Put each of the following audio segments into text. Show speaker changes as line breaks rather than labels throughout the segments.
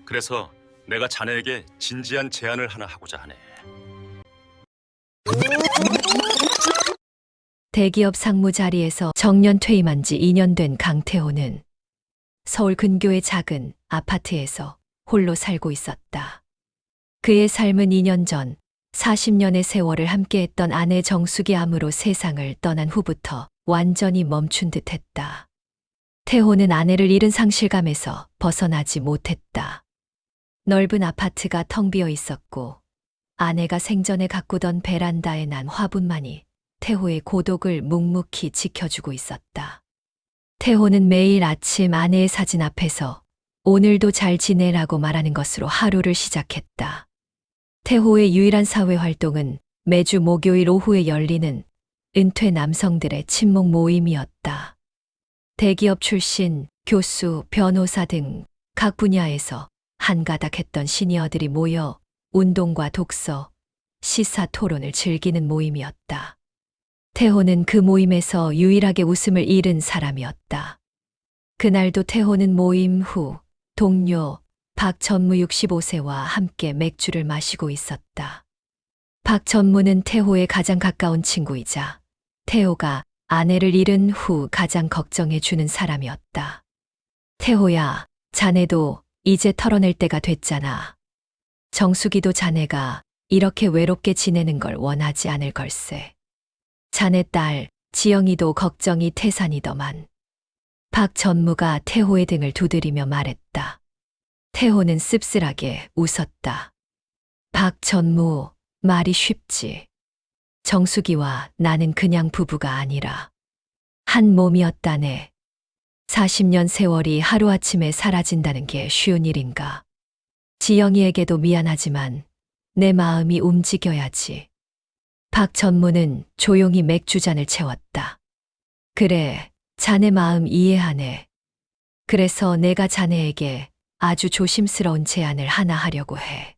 그래서 내가 자네에게 진지한 제안을 하나 하고자 하네.
대기업 상무 자리에서 정년 퇴임한 지 2년 된 강태호는 서울 근교의 작은 아파트에서 홀로 살고 있었다. 그의 삶은 2년 전 40년의 세월을 함께했던 아내 정숙이 암으로 세상을 떠난 후부터 완전히 멈춘 듯했다. 태호는 아내를 잃은 상실감에서 벗어나지 못했다. 넓은 아파트가 텅 비어 있었고 아내가 생전에 가꾸던 베란다에 난 화분만이 태호의 고독을 묵묵히 지켜주고 있었다. 태호는 매일 아침 아내의 사진 앞에서 오늘도 잘 지내라고 말하는 것으로 하루를 시작했다. 태호의 유일한 사회 활동은 매주 목요일 오후에 열리는 은퇴 남성들의 친목 모임이었다. 대기업 출신, 교수, 변호사 등 각 분야에서 한가닥했던 시니어들이 모여 운동과 독서, 시사 토론을 즐기는 모임이었다. 태호는 그 모임에서 유일하게 웃음을 잃은 사람이었다. 그날도 태호는 모임 후 동료 박전무 65세와 함께 맥주를 마시고 있었다. 박전무는 태호의 가장 가까운 친구이자 태호가 아내를 잃은 후 가장 걱정해 주는 사람이었다. 태호야, 자네도 이제 털어낼 때가 됐잖아. 정숙이도 자네가 이렇게 외롭게 지내는 걸 원하지 않을 걸세. 자네 딸 지영이도 걱정이 태산이더만. 박 전무가 태호의 등을 두드리며 말했다. 태호는 씁쓸하게 웃었다. 박 전무, 말이 쉽지. 정숙이와 나는 그냥 부부가 아니라 한 몸이었다네. 40년 세월이 하루아침에 사라진다는 게 쉬운 일인가. 지영이에게도 미안하지만 내 마음이 움직여야지. 박 전무는 조용히 맥주잔을 채웠다. 그래, 자네 마음 이해하네. 그래서 내가 자네에게 아주 조심스러운 제안을 하나 하려고 해.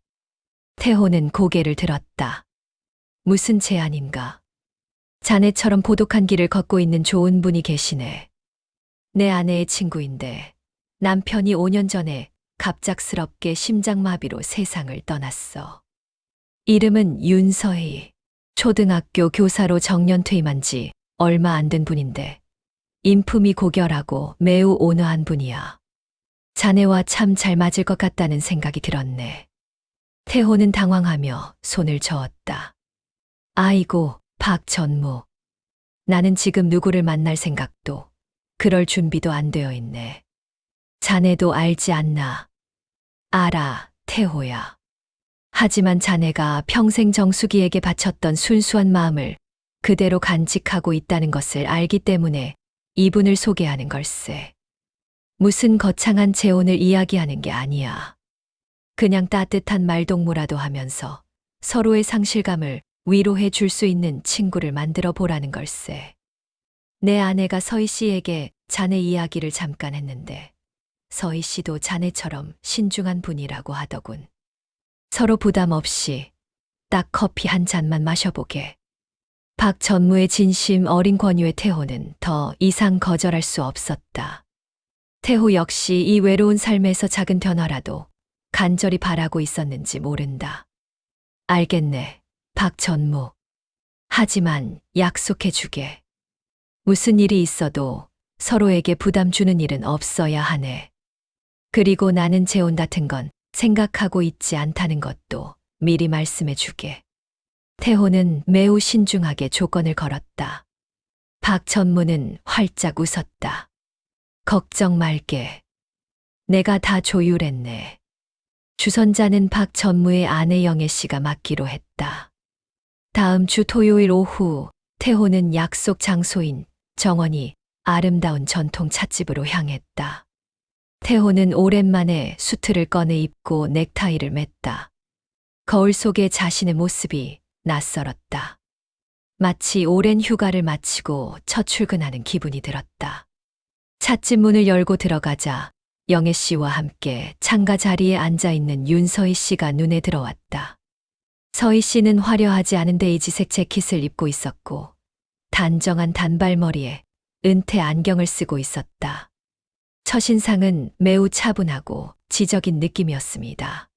태호는 고개를 들었다. 무슨 제안인가? 자네처럼 고독한 길을 걷고 있는 좋은 분이 계시네. 내 아내의 친구인데 남편이 5년 전에 갑작스럽게 심장마비로 세상을 떠났어. 이름은 윤서희. 초등학교 교사로 정년 퇴임한 지 얼마 안 된 분인데 인품이 고결하고 매우 온화한 분이야. 자네와 참 잘 맞을 것 같다는 생각이 들었네. 태호는 당황하며 손을 저었다. 아이고, 박 전무. 나는 지금 누구를 만날 생각도 그럴 준비도 안 되어 있네. 자네도 알지 않나? 알아, 태호야. 하지만 자네가 평생 정숙이에게 바쳤던 순수한 마음을 그대로 간직하고 있다는 것을 알기 때문에 이분을 소개하는 걸세. 무슨 거창한 재혼을 이야기하는 게 아니야. 그냥 따뜻한 말동무라도 하면서 서로의 상실감을 위로해 줄 수 있는 친구를 만들어 보라는 걸세. 내 아내가 서희 씨에게 자네 이야기를 잠깐 했는데 서희 씨도 자네처럼 신중한 분이라고 하더군. 서로 부담 없이 딱 커피 한 잔만 마셔보게. 박 전무의 진심 어린 권유에 태호는 더 이상 거절할 수 없었다. 태호 역시 이 외로운 삶에서 작은 변화라도 간절히 바라고 있었는지 모른다. 알겠네, 박 전무. 하지만 약속해 주게. 무슨 일이 있어도 서로에게 부담 주는 일은 없어야 하네. 그리고 나는 재혼 같은 건 생각하고 있지 않다는 것도 미리 말씀해 주게. 태호는 매우 신중하게 조건을 걸었다. 박 전무는 활짝 웃었다. 걱정 말게. 내가 다 조율했네. 주선자는 박 전무의 아내 영애 씨가 맡기로 했다. 다음 주 토요일 오후 태호는 약속 장소인 정원이 아름다운 전통 찻집으로 향했다. 태호는 오랜만에 수트를 꺼내 입고 넥타이를 맸다. 거울 속의 자신의 모습이 낯설었다. 마치 오랜 휴가를 마치고 첫 출근하는 기분이 들었다. 찻집 문을 열고 들어가자 영애 씨와 함께 창가 자리에 앉아있는 윤서희 씨가 눈에 들어왔다. 서희 씨는 화려하지 않은 베이지색 재킷을 입고 있었고 단정한 단발머리에 은퇴 안경을 쓰고 있었다. 첫인상은 매우 차분하고 지적인 느낌이었습니다.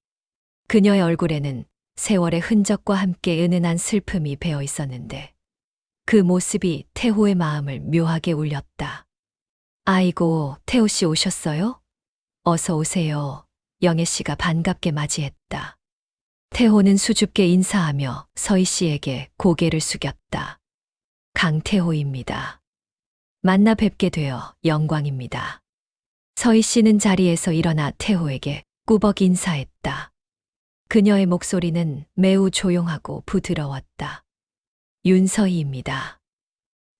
그녀의 얼굴에는 세월의 흔적과 함께 은은한 슬픔이 배어 있었는데 그 모습이 태호의 마음을 묘하게 울렸다. 아이고, 태호 씨 오셨어요? 어서 오세요. 영애 씨가 반갑게 맞이했다. 태호는 수줍게 인사하며 서희 씨에게 고개를 숙였다. 강태호입니다. 만나 뵙게 되어 영광입니다. 서희 씨는 자리에서 일어나 태호에게 꾸벅 인사했다. 그녀의 목소리는 매우 조용하고 부드러웠다. 윤서희입니다.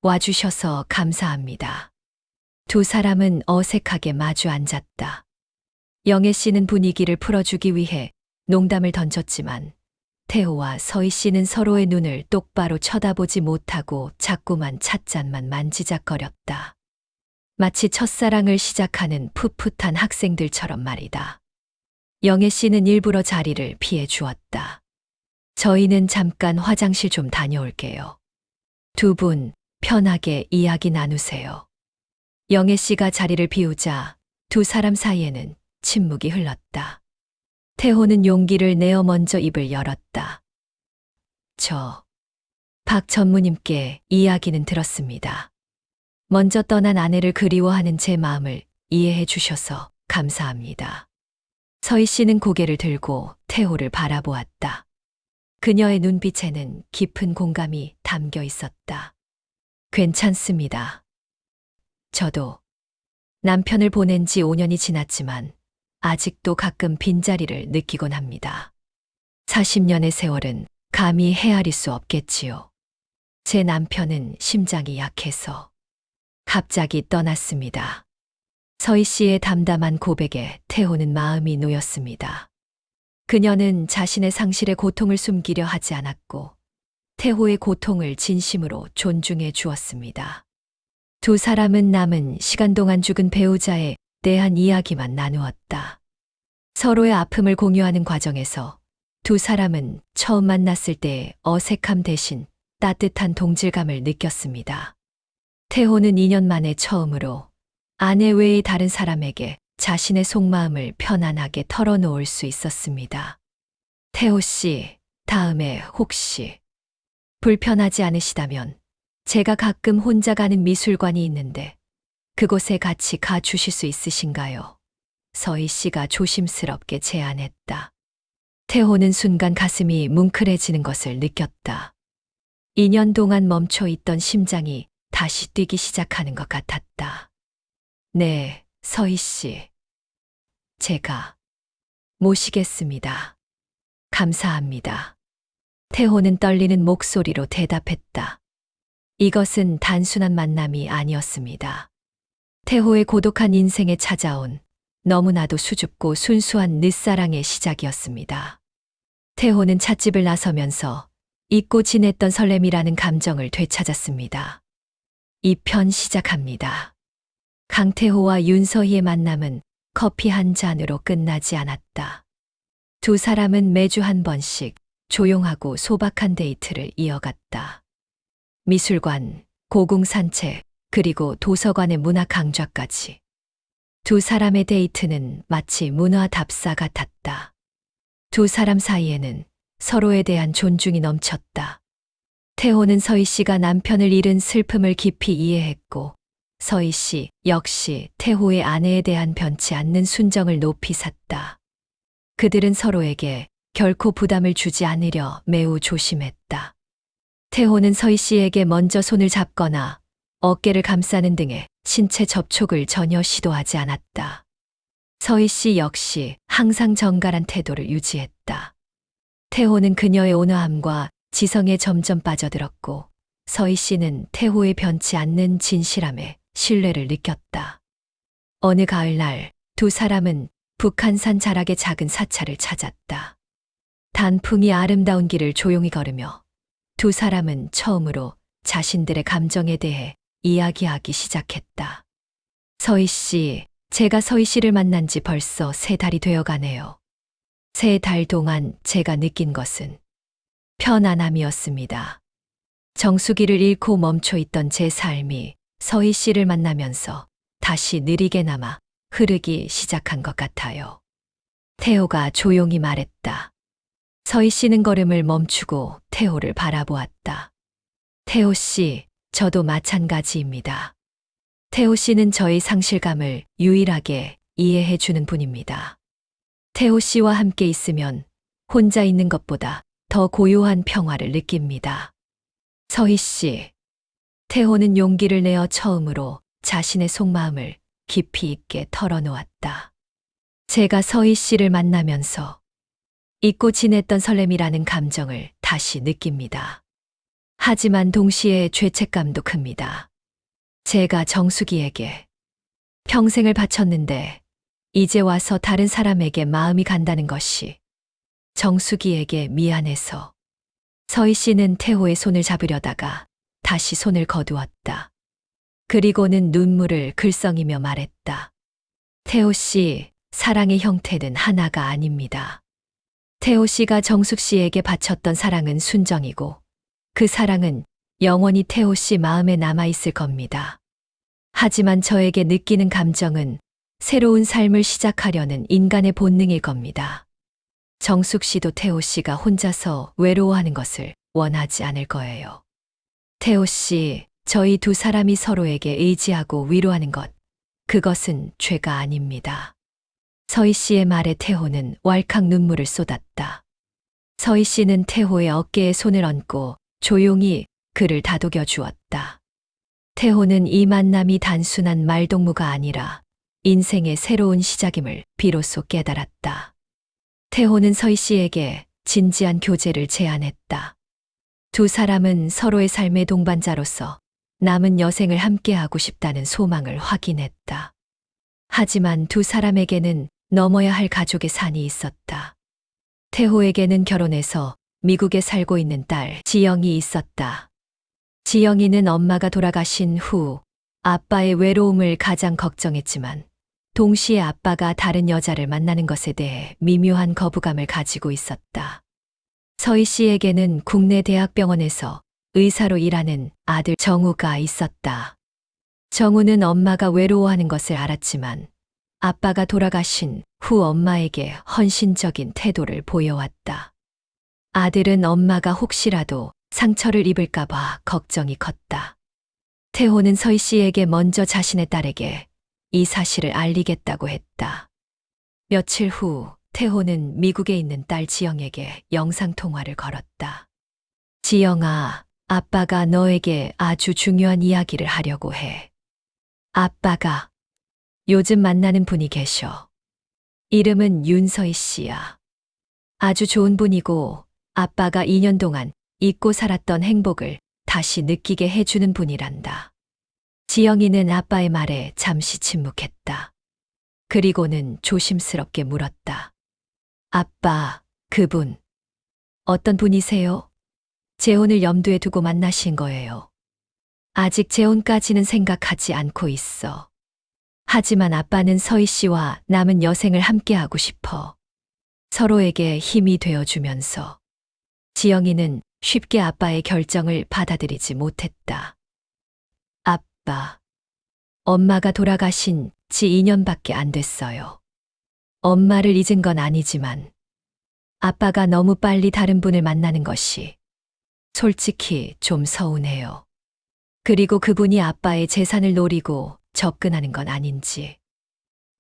와주셔서 감사합니다. 두 사람은 어색하게 마주 앉았다. 영애 씨는 분위기를 풀어주기 위해 농담을 던졌지만 태호와 서희 씨는 서로의 눈을 똑바로 쳐다보지 못하고 자꾸만 찻잔만 만지작거렸다. 마치 첫사랑을 시작하는 풋풋한 학생들처럼 말이다. 영애 씨는 일부러 자리를 피해 주었다. 저희는 잠깐 화장실 좀 다녀올게요. 두 분 편하게 이야기 나누세요. 영애 씨가 자리를 비우자 두 사람 사이에는 침묵이 흘렀다. 태호는 용기를 내어 먼저 입을 열었다. 박 전무님께 이야기는 들었습니다. 먼저 떠난 아내를 그리워하는 제 마음을 이해해 주셔서 감사합니다. 서희 씨는 고개를 들고 태호를 바라보았다. 그녀의 눈빛에는 깊은 공감이 담겨 있었다. 괜찮습니다. 저도 남편을 보낸 지 5년이 지났지만 아직도 가끔 빈자리를 느끼곤 합니다. 40년의 세월은 감히 헤아릴 수 없겠지요. 제 남편은 심장이 약해서 갑자기 떠났습니다. 서희 씨의 담담한 고백에 태호는 마음이 놓였습니다. 그녀는 자신의 상실의 고통을 숨기려 하지 않았고 태호의 고통을 진심으로 존중해 주었습니다. 두 사람은 남은 시간 동안 죽은 배우자에 대한 이야기만 나누었다. 서로의 아픔을 공유하는 과정에서 두 사람은 처음 만났을 때의 어색함 대신 따뜻한 동질감을 느꼈습니다. 태호는 2년 만에 처음으로 아내 외의 다른 사람에게 자신의 속마음을 편안하게 털어놓을 수 있었습니다. 태호 씨, 다음에 혹시 불편하지 않으시다면 제가 가끔 혼자 가는 미술관이 있는데 그곳에 같이 가주실 수 있으신가요? 서희 씨가 조심스럽게 제안했다. 태호는 순간 가슴이 뭉클해지는 것을 느꼈다. 2년 동안 멈춰 있던 심장이 다시 뛰기 시작하는 것 같았다. 네, 서희 씨. 제가 모시겠습니다. 감사합니다. 태호는 떨리는 목소리로 대답했다. 이것은 단순한 만남이 아니었습니다. 태호의 고독한 인생에 찾아온 너무나도 수줍고 순수한 늦사랑의 시작이었습니다. 태호는 찻집을 나서면서 잊고 지냈던 설렘이라는 감정을 되찾았습니다. 2편 시작합니다. 강태호와 윤서희의 만남은 커피 한 잔으로 끝나지 않았다. 두 사람은 매주 한 번씩 조용하고 소박한 데이트를 이어갔다. 미술관, 고궁 산책, 그리고 도서관의 문학 강좌까지. 두 사람의 데이트는 마치 문화 답사 같았다. 두 사람 사이에는 서로에 대한 존중이 넘쳤다. 태호는 서희 씨가 남편을 잃은 슬픔을 깊이 이해했고, 서희 씨 역시 태호의 아내에 대한 변치 않는 순정을 높이 샀다. 그들은 서로에게 결코 부담을 주지 않으려 매우 조심했다. 태호는 서희 씨에게 먼저 손을 잡거나 어깨를 감싸는 등의 신체 접촉을 전혀 시도하지 않았다. 서희 씨 역시 항상 정갈한 태도를 유지했다. 태호는 그녀의 온화함과 지성에 점점 빠져들었고, 서희 씨는 태호의 변치 않는 진실함에 신뢰를 느꼈다. 어느 가을날 두 사람은 북한산 자락의 작은 사찰을 찾았다. 단풍이 아름다운 길을 조용히 걸으며 두 사람은 처음으로 자신들의 감정에 대해 이야기하기 시작했다. 서희 씨, 제가 서희 씨를 만난 지 벌써 3달이 되어 가네요. 3달 동안 제가 느낀 것은 편안함이었습니다. 정수기를 잃고 멈춰 있던 제 삶이 서희 씨를 만나면서 다시 느리게나마 흐르기 시작한 것 같아요. 태호가 조용히 말했다. 서희 씨는 걸음을 멈추고 태호를 바라보았다. 태호 씨, 저도 마찬가지입니다. 태호 씨는 저의 상실감을 유일하게 이해해 주는 분입니다. 태호 씨와 함께 있으면 혼자 있는 것보다 더 고요한 평화를 느낍니다. 서희 씨, 태호는 용기를 내어 처음으로 자신의 속마음을 깊이 있게 털어놓았다. 제가 서희 씨를 만나면서 잊고 지냈던 설렘이라는 감정을 다시 느낍니다. 하지만 동시에 죄책감도 큽니다. 제가 정숙이에게 평생을 바쳤는데 이제 와서 다른 사람에게 마음이 간다는 것이 정숙이에게 미안해서. 서희 씨는 태호의 손을 잡으려다가 다시 손을 거두었다. 그리고는 눈물을 글썽이며 말했다. 태호 씨, 사랑의 형태는 하나가 아닙니다. 태호 씨가 정숙 씨에게 바쳤던 사랑은 순정이고 그 사랑은 영원히 태호 씨 마음에 남아있을 겁니다. 하지만 저에게 느끼는 감정은 새로운 삶을 시작하려는 인간의 본능일 겁니다. 정숙 씨도 태호 씨가 혼자서 외로워하는 것을 원하지 않을 거예요. 태호 씨, 저희 두 사람이 서로에게 의지하고 위로하는 것, 그것은 죄가 아닙니다. 서희 씨의 말에 태호는 왈칵 눈물을 쏟았다. 서희 씨는 태호의 어깨에 손을 얹고 조용히 그를 다독여 주었다. 태호는 이 만남이 단순한 말동무가 아니라 인생의 새로운 시작임을 비로소 깨달았다. 태호는 서희 씨에게 진지한 교제를 제안했다. 두 사람은 서로의 삶의 동반자로서 남은 여생을 함께하고 싶다는 소망을 확인했다. 하지만 두 사람에게는 넘어야 할 가족의 산이 있었다. 태호에게는 결혼해서 미국에 살고 있는 딸 지영이 있었다. 지영이는 엄마가 돌아가신 후 아빠의 외로움을 가장 걱정했지만 동시에 아빠가 다른 여자를 만나는 것에 대해 미묘한 거부감을 가지고 있었다. 서희 씨에게는 국내 대학병원에서 의사로 일하는 아들 정우가 있었다. 정우는 엄마가 외로워하는 것을 알았지만 아빠가 돌아가신 후 엄마에게 헌신적인 태도를 보여왔다. 아들은 엄마가 혹시라도 상처를 입을까봐 걱정이 컸다. 태호는 서희 씨에게 먼저 자신의 딸에게 이 사실을 알리겠다고 했다. 며칠 후 태호는 미국에 있는 딸 지영에게 영상통화를 걸었다. 지영아, 아빠가 너에게 아주 중요한 이야기를 하려고 해. 아빠가 요즘 만나는 분이 계셔. 이름은 윤서희 씨야. 아주 좋은 분이고 아빠가 2년 동안 잊고 살았던 행복을 다시 느끼게 해주는 분이란다. 지영이는 아빠의 말에 잠시 침묵했다. 그리고는 조심스럽게 물었다. 아빠, 그분, 어떤 분이세요? 재혼을 염두에 두고 만나신 거예요. 아직 재혼까지는 생각하지 않고 있어. 하지만 아빠는 서희 씨와 남은 여생을 함께하고 싶어. 서로에게 힘이 되어주면서. 지영이는 쉽게 아빠의 결정을 받아들이지 못했다. 아빠, 엄마가 돌아가신 지 2년밖에 안 됐어요. 엄마를 잊은 건 아니지만 아빠가 너무 빨리 다른 분을 만나는 것이 솔직히 좀 서운해요. 그리고 그분이 아빠의 재산을 노리고 접근하는 건 아닌지.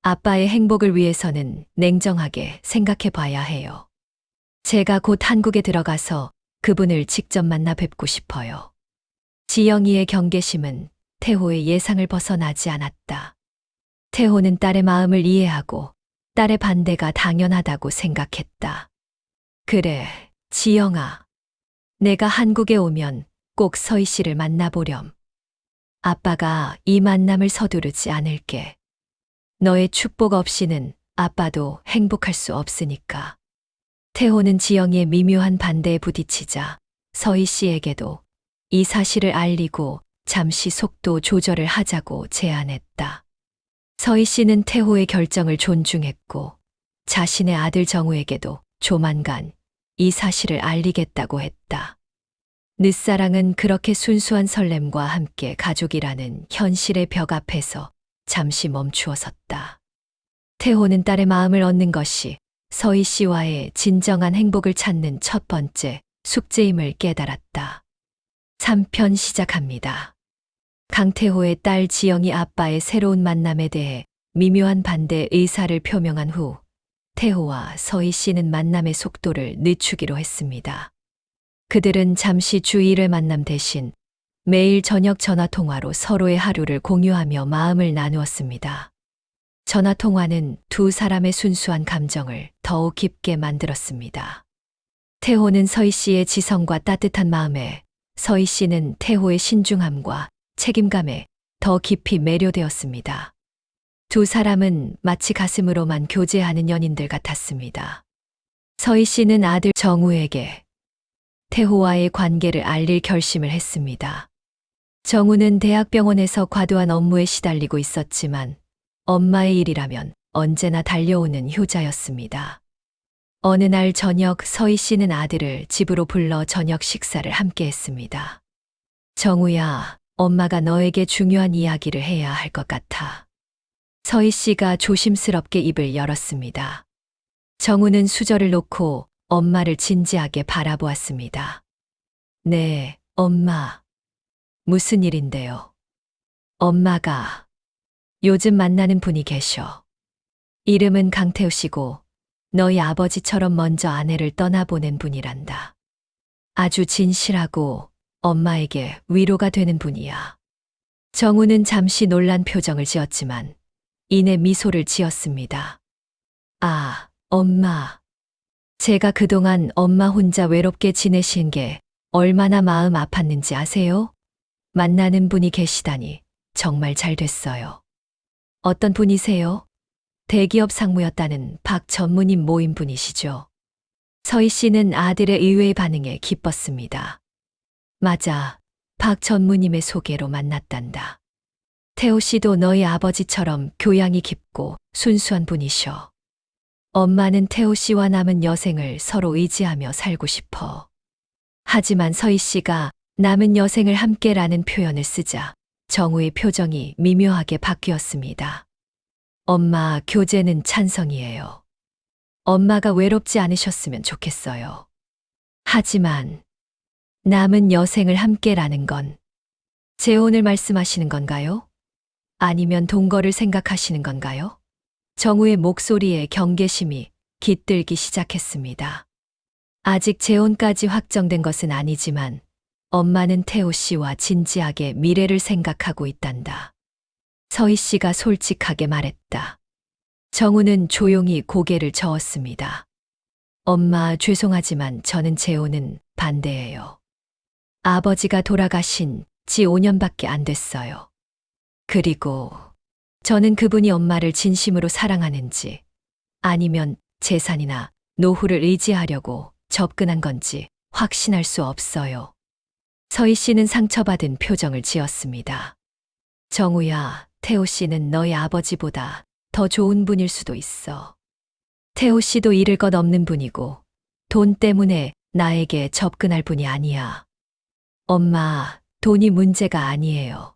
아빠의 행복을 위해서는 냉정하게 생각해 봐야 해요. 제가 곧 한국에 들어가서 그분을 직접 만나 뵙고 싶어요. 지영이의 경계심은 태호의 예상을 벗어나지 않았다. 태호는 딸의 마음을 이해하고 딸의 반대가 당연하다고 생각했다. 그래, 지영아. 내가 한국에 오면 꼭 서희 씨를 만나보렴. 아빠가 이 만남을 서두르지 않을게. 너의 축복 없이는 아빠도 행복할 수 없으니까. 태호는 지영이의 미묘한 반대에 부딪히자 서희 씨에게도 이 사실을 알리고 잠시 속도 조절을 하자고 제안했다. 서희 씨는 태호의 결정을 존중했고 자신의 아들 정우에게도 조만간 이 사실을 알리겠다고 했다. 늦사랑은 그렇게 순수한 설렘과 함께 가족이라는 현실의 벽 앞에서 잠시 멈추어 섰다. 태호는 딸의 마음을 얻는 것이 서희 씨와의 진정한 행복을 찾는 첫 번째 숙제임을 깨달았다. 3편 시작합니다. 강태호의 딸 지영이 아빠의 새로운 만남에 대해 미묘한 반대 의사를 표명한 후 태호와 서희 씨는 만남의 속도를 늦추기로 했습니다. 그들은 잠시 주 1회 만남 대신 매일 저녁 전화통화로 서로의 하루를 공유하며 마음을 나누었습니다. 전화통화는 두 사람의 순수한 감정을 더욱 깊게 만들었습니다. 태호는 서희 씨의 지성과 따뜻한 마음에, 서희 씨는 태호의 신중함과 책임감에 더 깊이 매료되었습니다. 두 사람은 마치 가슴으로만 교제하는 연인들 같았습니다. 서희 씨는 아들 정우에게 태호와의 관계를 알릴 결심을 했습니다. 정우는 대학병원에서 과도한 업무에 시달리고 있었지만 엄마의 일이라면 언제나 달려오는 효자였습니다. 어느 날 저녁 서희 씨는 아들을 집으로 불러 저녁 식사를 함께 했습니다. 정우야, 엄마가 너에게 중요한 이야기를 해야 할 것 같아. 서희 씨가 조심스럽게 입을 열었습니다. 정우는 수저를 놓고 엄마를 진지하게 바라보았습니다. 네, 엄마. 무슨 일인데요? 엄마가 요즘 만나는 분이 계셔. 이름은 강태우 씨고 너희 아버지처럼 먼저 아내를 떠나보낸 분이란다. 아주 진실하고 엄마에게 위로가 되는 분이야. 정우는 잠시 놀란 표정을 지었지만 이내 미소를 지었습니다. 아, 엄마. 제가 그동안 엄마 혼자 외롭게 지내신 게 얼마나 마음 아팠는지 아세요? 만나는 분이 계시다니 정말 잘 됐어요. 어떤 분이세요? 대기업 상무였다는 박 전무님 모임 분이시죠. 서희 씨는 아들의 의외의 반응에 기뻤습니다. 맞아, 박 전무님의 소개로 만났단다. 태호 씨도 너희 아버지처럼 교양이 깊고 순수한 분이셔. 엄마는 태호 씨와 남은 여생을 서로 의지하며 살고 싶어. 하지만 서희 씨가 남은 여생을 함께라는 표현을 쓰자 정우의 표정이 미묘하게 바뀌었습니다. 엄마, 교제는 찬성이에요. 엄마가 외롭지 않으셨으면 좋겠어요. 하지만 남은 여생을 함께라는 건 재혼을 말씀하시는 건가요? 아니면 동거를 생각하시는 건가요? 정우의 목소리에 경계심이 깃들기 시작했습니다. 아직 재혼까지 확정된 것은 아니지만 엄마는 태호 씨와 진지하게 미래를 생각하고 있단다. 서희 씨가 솔직하게 말했다. 정우는 조용히 고개를 저었습니다. 엄마, 죄송하지만 저는 재혼은 반대예요. 아버지가 돌아가신 지 5년밖에 안 됐어요. 그리고 저는 그분이 엄마를 진심으로 사랑하는지 아니면 재산이나 노후를 의지하려고 접근한 건지 확신할 수 없어요. 서희 씨는 상처받은 표정을 지었습니다. 정우야, 태호 씨는 너희 아버지보다 더 좋은 분일 수도 있어. 태호 씨도 잃을 것 없는 분이고 돈 때문에 나에게 접근할 분이 아니야. 엄마, 돈이 문제가 아니에요.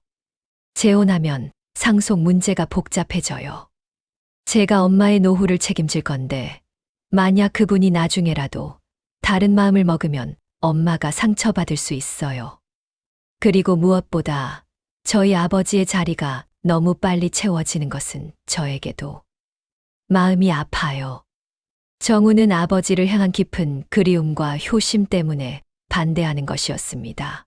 재혼하면 상속 문제가 복잡해져요. 제가 엄마의 노후를 책임질 건데 만약 그분이 나중에라도 다른 마음을 먹으면 엄마가 상처받을 수 있어요. 그리고 무엇보다 저희 아버지의 자리가 너무 빨리 채워지는 것은 저에게도 마음이 아파요. 정우는 아버지를 향한 깊은 그리움과 효심 때문에 반대하는 것이었습니다.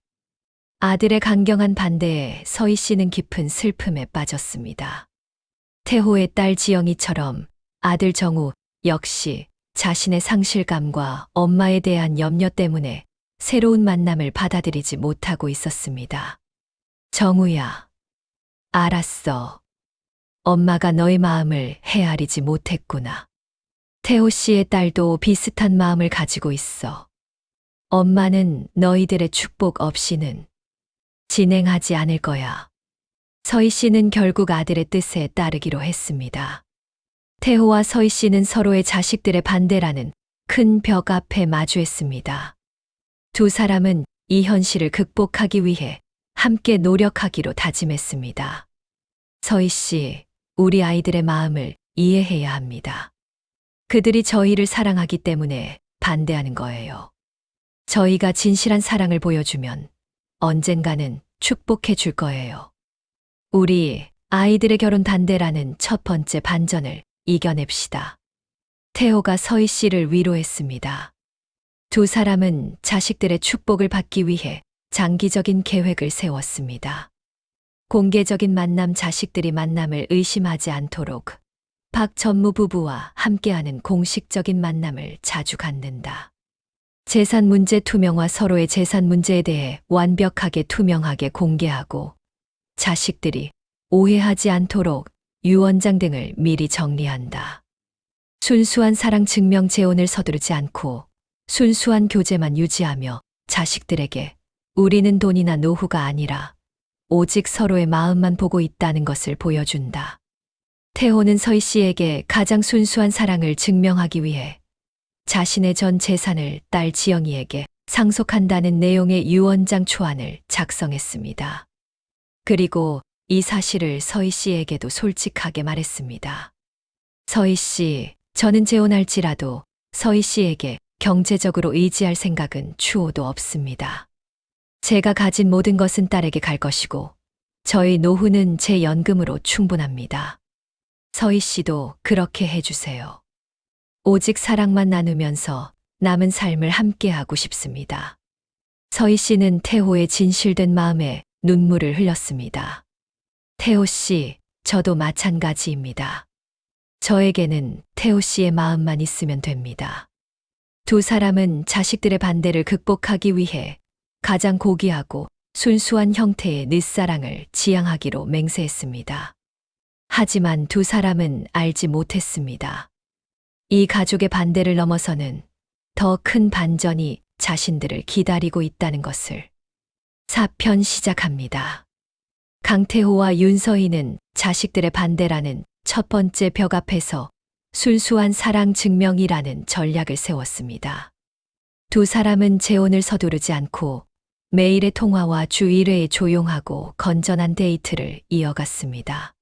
아들의 강경한 반대에 서희 씨는 깊은 슬픔에 빠졌습니다. 태호의 딸 지영이처럼 아들 정우 역시 자신의 상실감과 엄마에 대한 염려 때문에 새로운 만남을 받아들이지 못하고 있었습니다. 정우야, 알았어. 엄마가 너의 마음을 헤아리지 못했구나. 태호 씨의 딸도 비슷한 마음을 가지고 있어. 엄마는 너희들의 축복 없이는 진행하지 않을 거야. 서희 씨는 결국 아들의 뜻에 따르기로 했습니다. 태호와 서희 씨는 서로의 자식들의 반대라는 큰 벽 앞에 마주했습니다. 두 사람은 이 현실을 극복하기 위해 함께 노력하기로 다짐했습니다. 서희 씨, 우리 아이들의 마음을 이해해야 합니다. 그들이 저희를 사랑하기 때문에 반대하는 거예요. 저희가 진실한 사랑을 보여주면 언젠가는 축복해 줄 거예요. 우리 아이들의 결혼 반대라는 첫 번째 반전을 이겨냅시다. 태호가 서희 씨를 위로했습니다. 두 사람은 자식들의 축복을 받기 위해 장기적인 계획을 세웠습니다. 공개적인 만남, 자식들이 만남을 의심하지 않도록 박 전무 부부와 함께하는 공식적인 만남을 자주 갖는다. 재산 문제 투명화, 서로의 재산 문제에 대해 완벽하게 투명하게 공개하고 자식들이 오해하지 않도록 유언장 등을 미리 정리한다. 순수한 사랑 증명 재혼을 서두르지 않고 순수한 교제만 유지하며 자식들에게 우리는 돈이나 노후가 아니라 오직 서로의 마음만 보고 있다는 것을 보여준다. 태호는 서희 씨에게 가장 순수한 사랑을 증명하기 위해 자신의 전 재산을 딸 지영이에게 상속한다는 내용의 유언장 초안을 작성했습니다. 그리고 이 사실을 서희 씨에게도 솔직하게 말했습니다. 서희 씨, 저는 재혼할지라도 서희 씨에게 경제적으로 의지할 생각은 추호도 없습니다. 제가 가진 모든 것은 딸에게 갈 것이고 저희 노후는 제 연금으로 충분합니다. 서희 씨도 그렇게 해주세요. 오직 사랑만 나누면서 남은 삶을 함께하고 싶습니다. 서희 씨는 태호의 진실된 마음에 눈물을 흘렸습니다. 태호 씨, 저도 마찬가지입니다. 저에게는 태호 씨의 마음만 있으면 됩니다. 두 사람은 자식들의 반대를 극복하기 위해 가장 고귀하고 순수한 형태의 늦사랑을 지향하기로 맹세했습니다. 하지만 두 사람은 알지 못했습니다. 이 가족의 반대를 넘어서는 더 큰 반전이 자신들을 기다리고 있다는 것을. 4편 시작합니다. 강태호와 윤서희는 자식들의 반대라는 첫 번째 벽 앞에서 순수한 사랑 증명이라는 전략을 세웠습니다. 두 사람은 재혼을 서두르지 않고 매일의 통화와 주 1회의 조용하고 건전한 데이트를 이어갔습니다.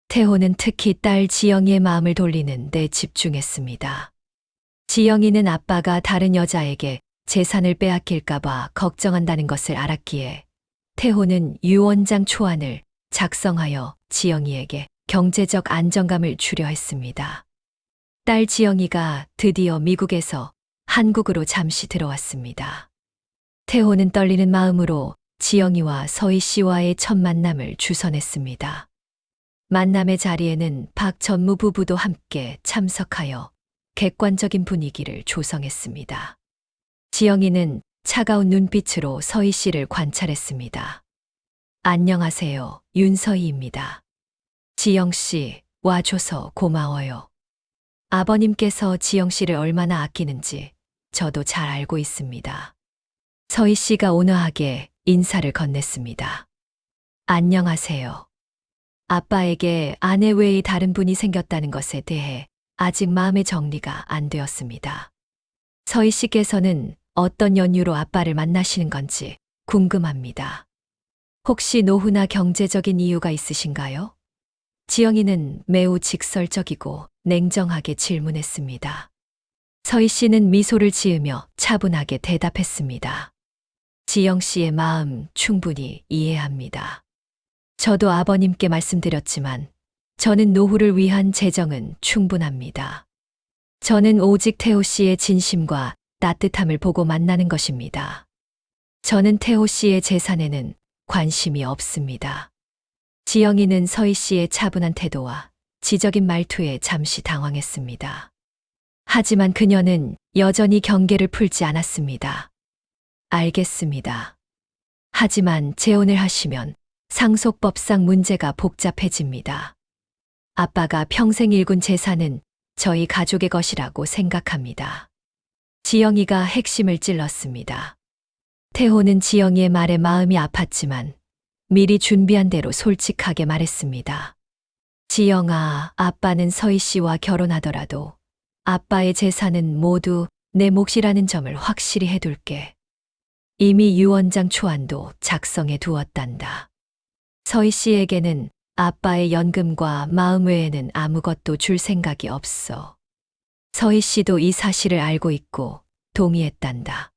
태호는 특히 딸 지영이의 마음을 돌리는 데 집중했습니다. 지영이는 아빠가 다른 여자에게 재산을 빼앗길까봐 걱정한다는 것을 알았기에 태호는 유언장 초안을 작성하여 지영이에게 경제적 안정감을 주려 했습니다. 딸 지영이가 드디어 미국에서 한국으로 잠시 들어왔습니다. 태호는 떨리는 마음으로 지영이와 서희 씨와의 첫 만남을 주선했습니다. 만남의 자리에는 박 전무 부부도 함께 참석하여 객관적인 분위기를 조성했습니다. 지영이는 차가운 눈빛으로 서희 씨를 관찰했습니다. 안녕하세요, 윤서희입니다. 지영 씨, 와줘서 고마워요. 아버님께서 지영 씨를 얼마나 아끼는지 저도 잘 알고 있습니다. 서희 씨가 온화하게 인사를 건넸습니다. 안녕하세요. 아빠에게 아내 외의 다른 분이 생겼다는 것에 대해 아직 마음의 정리가 안 되었습니다. 서희 씨께서는 어떤 연유로 아빠를 만나시는 건지 궁금합니다. 혹시 노후나 경제적인 이유가 있으신가요? 지영이는 매우 직설적이고 냉정하게 질문했습니다. 서희 씨는 미소를 지으며 차분하게 대답했습니다. 지영 씨의 마음 충분히 이해합니다. 저도 아버님께 말씀드렸지만 저는 노후를 위한 재정은 충분합니다. 저는 오직 태호 씨의 진심과 따뜻함을 보고 만나는 것입니다. 저는 태호 씨의 재산에는 관심이 없습니다. 지영이는 서희 씨의 차분한 태도와 지적인 말투에 잠시 당황했습니다. 하지만 그녀는 여전히 경계를 풀지 않았습니다. 알겠습니다. 하지만 재혼을 하시면 상속법상 문제가 복잡해집니다. 아빠가 평생 일군 재산은 저희 가족의 것이라고 생각합니다. 지영이가 핵심을 찔렀습니다. 태호는 지영이의 말에 마음이 아팠지만 미리 준비한 대로 솔직하게 말했습니다. 지영아, 아빠는 서희 씨와 결혼하더라도 아빠의 재산은 모두 내 몫이라는 점을 확실히 해둘게. 이미 유언장 초안도 작성해 두었단다. 서희 씨에게는 아빠의 연금과 마음 외에는 아무것도 줄 생각이 없어. 서희 씨도 이 사실을 알고 있고 동의했단다.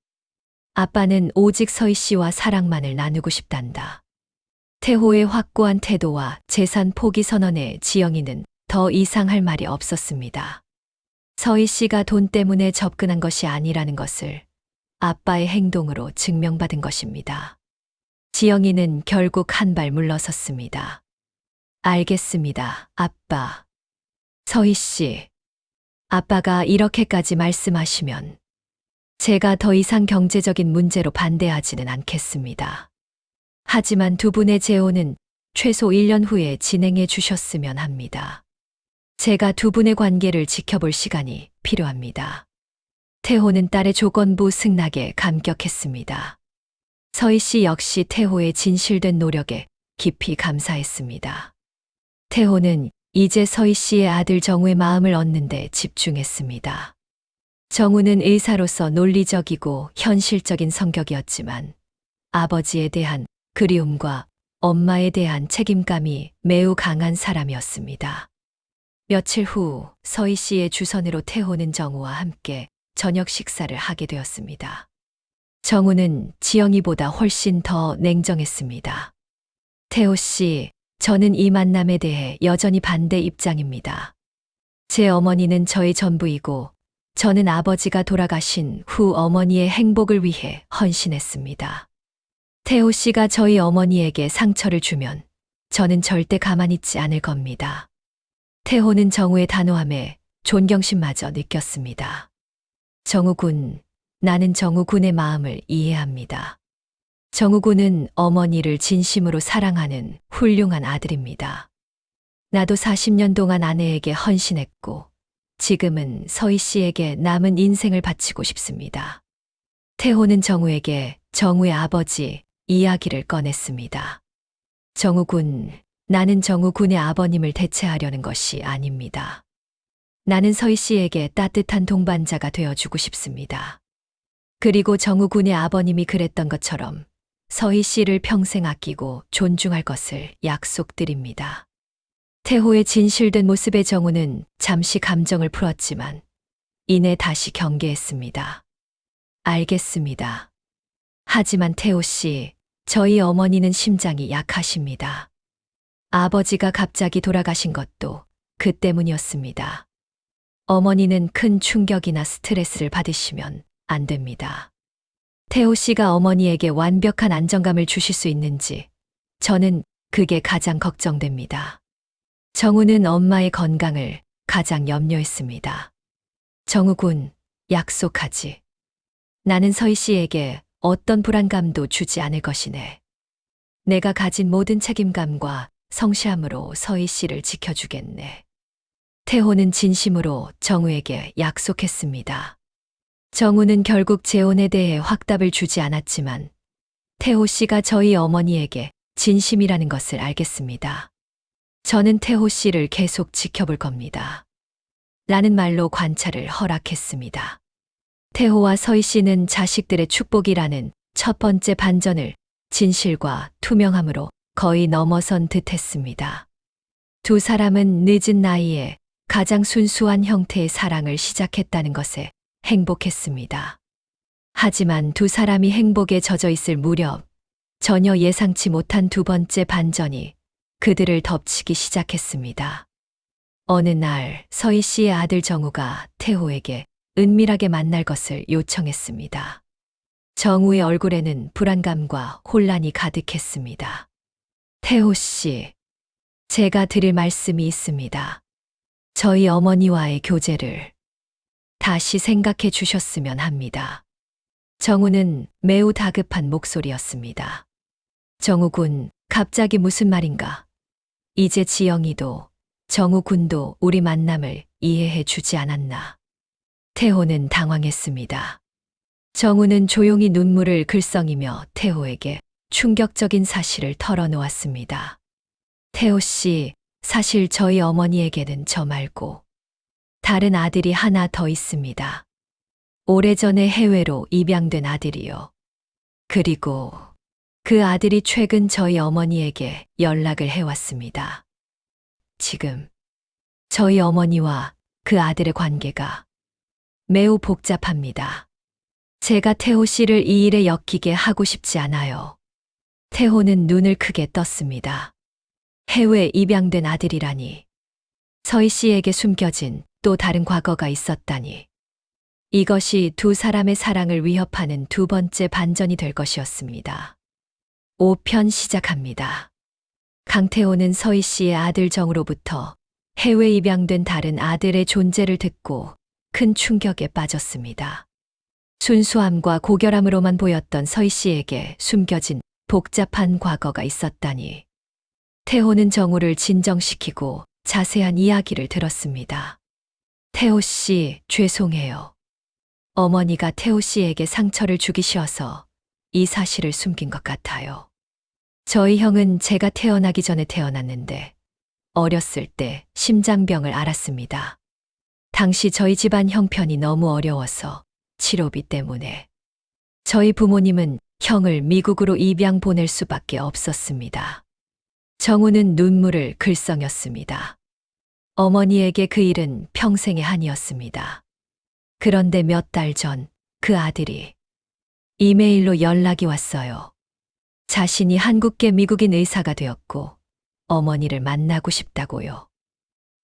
아빠는 오직 서희 씨와 사랑만을 나누고 싶단다. 태호의 확고한 태도와 재산 포기 선언에 지영이는 더 이상 할 말이 없었습니다. 서희 씨가 돈 때문에 접근한 것이 아니라는 것을 아빠의 행동으로 증명받은 것입니다. 지영이는 결국 한 발 물러섰습니다. 알겠습니다, 아빠. 서희 씨, 아빠가 이렇게까지 말씀하시면 제가 더 이상 경제적인 문제로 반대하지는 않겠습니다. 하지만 두 분의 재혼은 최소 1년 후에 진행해 주셨으면 합니다. 제가 두 분의 관계를 지켜볼 시간이 필요합니다. 태호는 딸의 조건부 승낙에 감격했습니다. 서희 씨 역시 태호의 진실된 노력에 깊이 감사했습니다. 태호는 이제 서희 씨의 아들 정우의 마음을 얻는 데 집중했습니다. 정우는 의사로서 논리적이고 현실적인 성격이었지만 아버지에 대한 그리움과 엄마에 대한 책임감이 매우 강한 사람이었습니다. 며칠 후 서희 씨의 주선으로 태호는 정우와 함께 저녁 식사를 하게 되었습니다. 정우는 지영이보다 훨씬 더 냉정했습니다. 태호 씨, 저는 이 만남에 대해 여전히 반대 입장입니다. 제 어머니는 저의 전부이고 저는 아버지가 돌아가신 후 어머니의 행복을 위해 헌신했습니다. 태호 씨가 저희 어머니에게 상처를 주면 저는 절대 가만히 있지 않을 겁니다. 태호는 정우의 단호함에 존경심마저 느꼈습니다. 정우 군, 나는 정우 군의 마음을 이해합니다. 정우 군은 어머니를 진심으로 사랑하는 훌륭한 아들입니다. 나도 40년 동안 아내에게 헌신했고 지금은 서희 씨에게 남은 인생을 바치고 싶습니다. 태호는 정우에게 정우의 아버지 이야기를 꺼냈습니다. 정우 군, 나는 정우 군의 아버님을 대체하려는 것이 아닙니다. 나는 서희 씨에게 따뜻한 동반자가 되어주고 싶습니다. 그리고 정우 군의 아버님이 그랬던 것처럼 서희 씨를 평생 아끼고 존중할 것을 약속드립니다. 태호의 진실된 모습에 정우는 잠시 감정을 풀었지만 이내 다시 경계했습니다. 알겠습니다. 하지만 태호 씨, 저희 어머니는 심장이 약하십니다. 아버지가 갑자기 돌아가신 것도 그 때문이었습니다. 어머니는 큰 충격이나 스트레스를 받으시면 안 됩니다. 태호 씨가 어머니에게 완벽한 안정감을 주실 수 있는지 저는 그게 가장 걱정됩니다. 정우는 엄마의 건강을 가장 염려했습니다. 정우 군, 약속하지. 나는 서희 씨에게 어떤 불안감도 주지 않을 것이네. 내가 가진 모든 책임감과 성실함으로 서희 씨를 지켜주겠네. 태호는 진심으로 정우에게 약속했습니다. 정우는 결국 재혼에 대해 확답을 주지 않았지만 태호 씨가 저희 어머니에게 진심이라는 것을 알겠습니다. 저는 태호 씨를 계속 지켜볼 겁니다. 라는 말로 관찰을 허락했습니다. 태호와 서희 씨는 자식들의 축복이라는 첫 번째 반전을 진실과 투명함으로 거의 넘어선 듯 했습니다. 두 사람은 늦은 나이에 가장 순수한 형태의 사랑을 시작했다는 것에 행복했습니다. 하지만 두 사람이 행복에 젖어 있을 무렵 전혀 예상치 못한 두 번째 반전이 그들을 덮치기 시작했습니다. 어느 날 서희 씨의 아들 정우가 태호에게 은밀하게 만날 것을 요청했습니다. 정우의 얼굴에는 불안감과 혼란이 가득했습니다. 태호 씨, 제가 드릴 말씀이 있습니다. 저희 어머니와의 교제를 다시 생각해 주셨으면 합니다. 정우는 매우 다급한 목소리였습니다. 정우 군, 갑자기 무슨 말인가? 이제 지영이도 정우 군도 우리 만남을 이해해 주지 않았나? 태호는 당황했습니다. 정우는 조용히 눈물을 글썽이며 태호에게 충격적인 사실을 털어놓았습니다. 태호 씨, 사실 저희 어머니에게는 저 말고 다른 아들이 하나 더 있습니다. 오래전에 해외로 입양된 아들이요. 그리고 그 아들이 최근 저희 어머니에게 연락을 해왔습니다. 지금 저희 어머니와 그 아들의 관계가 매우 복잡합니다. 제가 태호 씨를 이 일에 엮이게 하고 싶지 않아요. 태호는 눈을 크게 떴습니다. 해외 입양된 아들이라니. 서희 씨에게 숨겨진 또 다른 과거가 있었다니. 이것이 두 사람의 사랑을 위협하는 두 번째 반전이 될 것이었습니다. 5편 시작합니다. 강태호는 서희 씨의 아들 정으로부터 해외 입양된 다른 아들의 존재를 듣고 큰 충격에 빠졌습니다. 순수함과 고결함으로만 보였던 서희 씨에게 숨겨진 복잡한 과거가 있었다니. 태호는 정우를 진정시키고 자세한 이야기를 들었습니다. 태호 씨, 죄송해요. 어머니가 태호 씨에게 상처를 주기 싫어서 이 사실을 숨긴 것 같아요. 저희 형은 제가 태어나기 전에 태어났는데 어렸을 때 심장병을 앓았습니다. 당시 저희 집안 형편이 너무 어려워서 치료비 때문에 저희 부모님은 형을 미국으로 입양 보낼 수밖에 없었습니다. 정우는 눈물을 글썽였습니다. 어머니에게 그 일은 평생의 한이었습니다. 그런데 몇 달 전 그 아들이 이메일로 연락이 왔어요. 자신이 한국계 미국인 의사가 되었고 어머니를 만나고 싶다고요.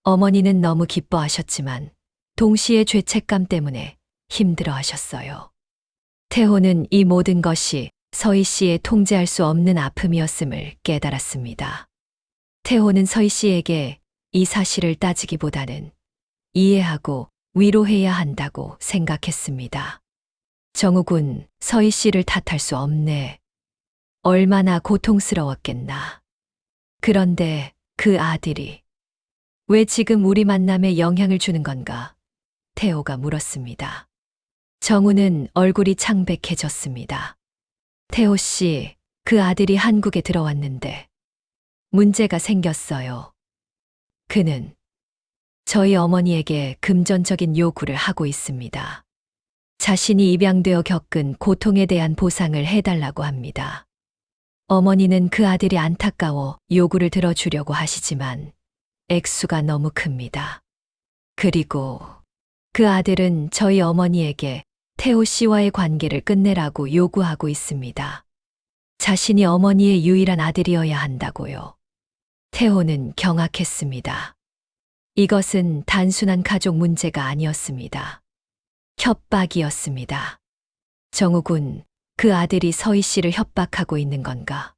어머니는 너무 기뻐하셨지만 동시에 죄책감 때문에 힘들어 하셨어요. 태호는 이 모든 것이 서희 씨의 통제할 수 없는 아픔이었음을 깨달았습니다. 태호는 서희 씨에게 이 사실을 따지기보다는 이해하고 위로해야 한다고 생각했습니다. 정우군, 서희 씨를 탓할 수 없네. 얼마나 고통스러웠겠나. 그런데 그 아들이 왜 지금 우리 만남에 영향을 주는 건가? 태호가 물었습니다. 정우는 얼굴이 창백해졌습니다. 태호 씨, 그 아들이 한국에 들어왔는데 문제가 생겼어요. 그는 저희 어머니에게 금전적인 요구를 하고 있습니다. 자신이 입양되어 겪은 고통에 대한 보상을 해달라고 합니다. 어머니는 그 아들이 안타까워 요구를 들어주려고 하시지만 액수가 너무 큽니다. 그리고 그 아들은 저희 어머니에게 태호 씨와의 관계를 끝내라고 요구하고 있습니다. 자신이 어머니의 유일한 아들이어야 한다고요. 태호는 경악했습니다. 이것은 단순한 가족 문제가 아니었습니다. 협박이었습니다. 정우군, 그 아들이 서희 씨를 협박하고 있는 건가?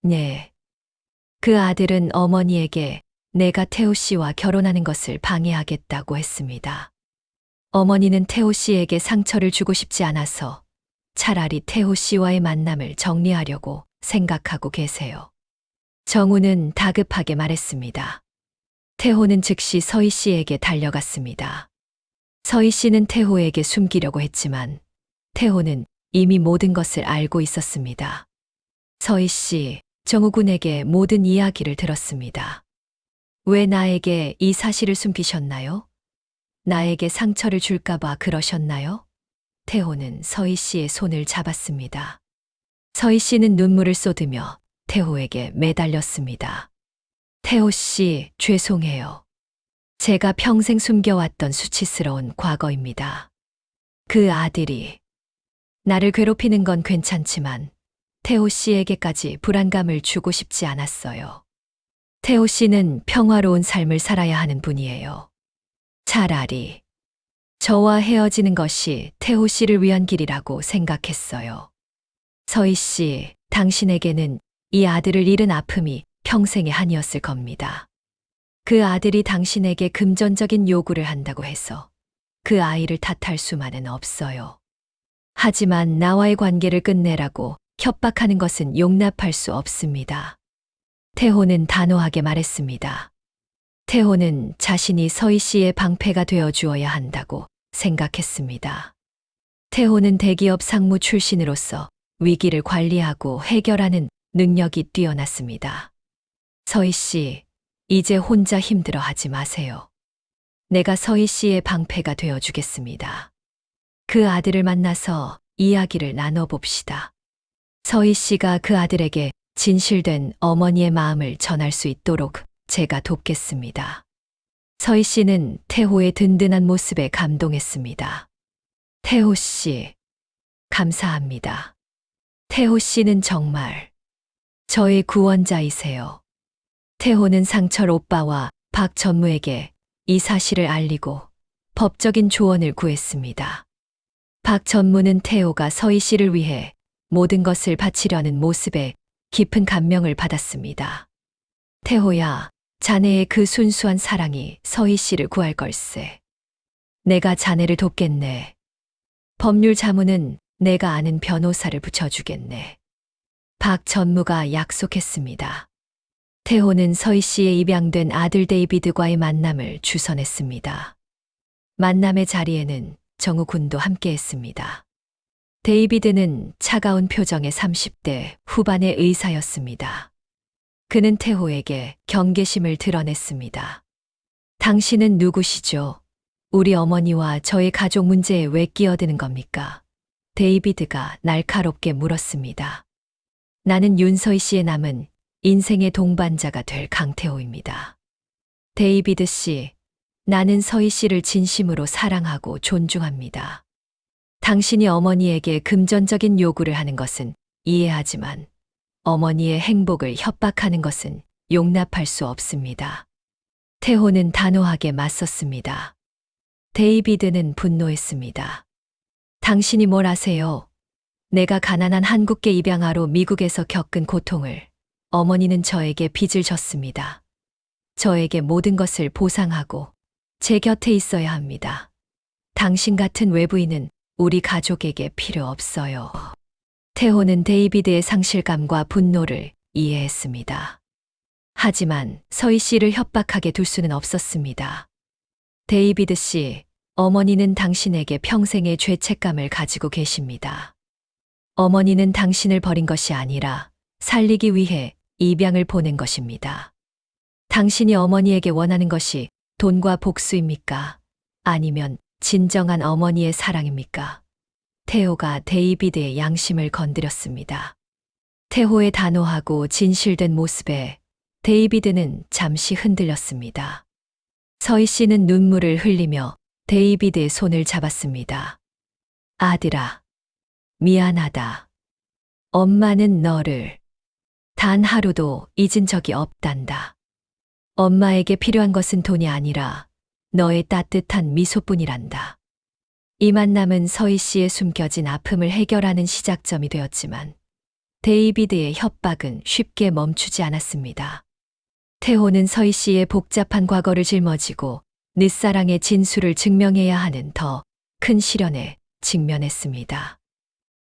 네. 그 아들은 어머니에게 내가 태호 씨와 결혼하는 것을 방해하겠다고 했습니다. 어머니는 태호 씨에게 상처를 주고 싶지 않아서 차라리 태호 씨와의 만남을 정리하려고 생각하고 계세요. 정우는 다급하게 말했습니다. 태호는 즉시 서희 씨에게 달려갔습니다. 서희 씨는 태호에게 숨기려고 했지만 태호는 이미 모든 것을 알고 있었습니다. 서희 씨, 정우군에게 모든 이야기를 들었습니다. 왜 나에게 이 사실을 숨기셨나요? 나에게 상처를 줄까봐 그러셨나요? 태호는 서희 씨의 손을 잡았습니다. 서희 씨는 눈물을 쏟으며 태호에게 매달렸습니다. 태호 씨, 죄송해요. 제가 평생 숨겨왔던 수치스러운 과거입니다. 그 아들이 나를 괴롭히는 건 괜찮지만 태호 씨에게까지 불안감을 주고 싶지 않았어요. 태호 씨는 평화로운 삶을 살아야 하는 분이에요. 차라리 저와 헤어지는 것이 태호 씨를 위한 길이라고 생각했어요. 서희 씨, 당신에게는 이 아들을 잃은 아픔이 평생의 한이었을 겁니다. 그 아들이 당신에게 금전적인 요구를 한다고 해서 그 아이를 탓할 수만은 없어요. 하지만 나와의 관계를 끝내라고 협박하는 것은 용납할 수 없습니다. 태호는 단호하게 말했습니다. 태호는 자신이 서희 씨의 방패가 되어 주어야 한다고 생각했습니다. 태호는 대기업 상무 출신으로서 위기를 관리하고 해결하는 능력이 뛰어났습니다. 서희 씨, 이제 혼자 힘들어하지 마세요. 내가 서희 씨의 방패가 되어 주겠습니다. 그 아들을 만나서 이야기를 나눠봅시다. 서희 씨가 그 아들에게 진실된 어머니의 마음을 전할 수 있도록 제가 돕겠습니다. 서희 씨는 태호의 든든한 모습에 감동했습니다. 태호 씨, 감사합니다. 태호 씨는 정말 저의 구원자이세요. 태호는 상철 오빠와 박 전무에게 이 사실을 알리고 법적인 조언을 구했습니다. 박 전무는 태호가 서희 씨를 위해 모든 것을 바치려는 모습에 깊은 감명을 받았습니다. 태호야, 자네의 그 순수한 사랑이 서희 씨를 구할 걸세. 내가 자네를 돕겠네. 법률 자문은 내가 아는 변호사를 붙여주겠네. 박 전무가 약속했습니다. 태호는 서희 씨의 입양된 아들 데이비드과의 만남을 주선했습니다. 만남의 자리에는 정우 군도 함께했습니다. 데이비드는 차가운 표정의 30대 후반의 의사였습니다. 그는 태호에게 경계심을 드러냈습니다. 당신은 누구시죠? 우리 어머니와 저의 가족 문제에 왜 끼어드는 겁니까? 데이비드가 날카롭게 물었습니다. 나는 윤서희 씨의 남은 인생의 동반자가 될 강태호입니다. 데이비드 씨, 나는 서희 씨를 진심으로 사랑하고 존중합니다. 당신이 어머니에게 금전적인 요구를 하는 것은 이해하지만 어머니의 행복을 협박하는 것은 용납할 수 없습니다. 태호는 단호하게 맞섰습니다. 데이비드는 분노했습니다. 당신이 뭘 아세요? 내가 가난한 한국계 입양아로 미국에서 겪은 고통을 어머니는 저에게 빚을 졌습니다. 저에게 모든 것을 보상하고 제 곁에 있어야 합니다. 당신 같은 외부인은 우리 가족에게 필요 없어요. 태호는 데이비드의 상실감과 분노를 이해했습니다. 하지만 서희 씨를 협박하게 둘 수는 없었습니다. 데이비드 씨, 어머니는 당신에게 평생의 죄책감을 가지고 계십니다. 어머니는 당신을 버린 것이 아니라 살리기 위해 입양을 보낸 것입니다. 당신이 어머니에게 원하는 것이 돈과 복수입니까? 아니면 진정한 어머니의 사랑입니까? 태호가 데이비드의 양심을 건드렸습니다. 태호의 단호하고 진실된 모습에 데이비드는 잠시 흔들렸습니다. 서희 씨는 눈물을 흘리며 데이비드의 손을 잡았습니다. 아들아, 미안하다. 엄마는 너를 단 하루도 잊은 적이 없단다. 엄마에게 필요한 것은 돈이 아니라 너의 따뜻한 미소뿐이란다. 이 만남은 서희 씨의 숨겨진 아픔을 해결하는 시작점이 되었지만 데이비드의 협박은 쉽게 멈추지 않았습니다. 태호는 서희 씨의 복잡한 과거를 짊어지고 늦사랑의 진술을 증명해야 하는 더 큰 시련에 직면했습니다.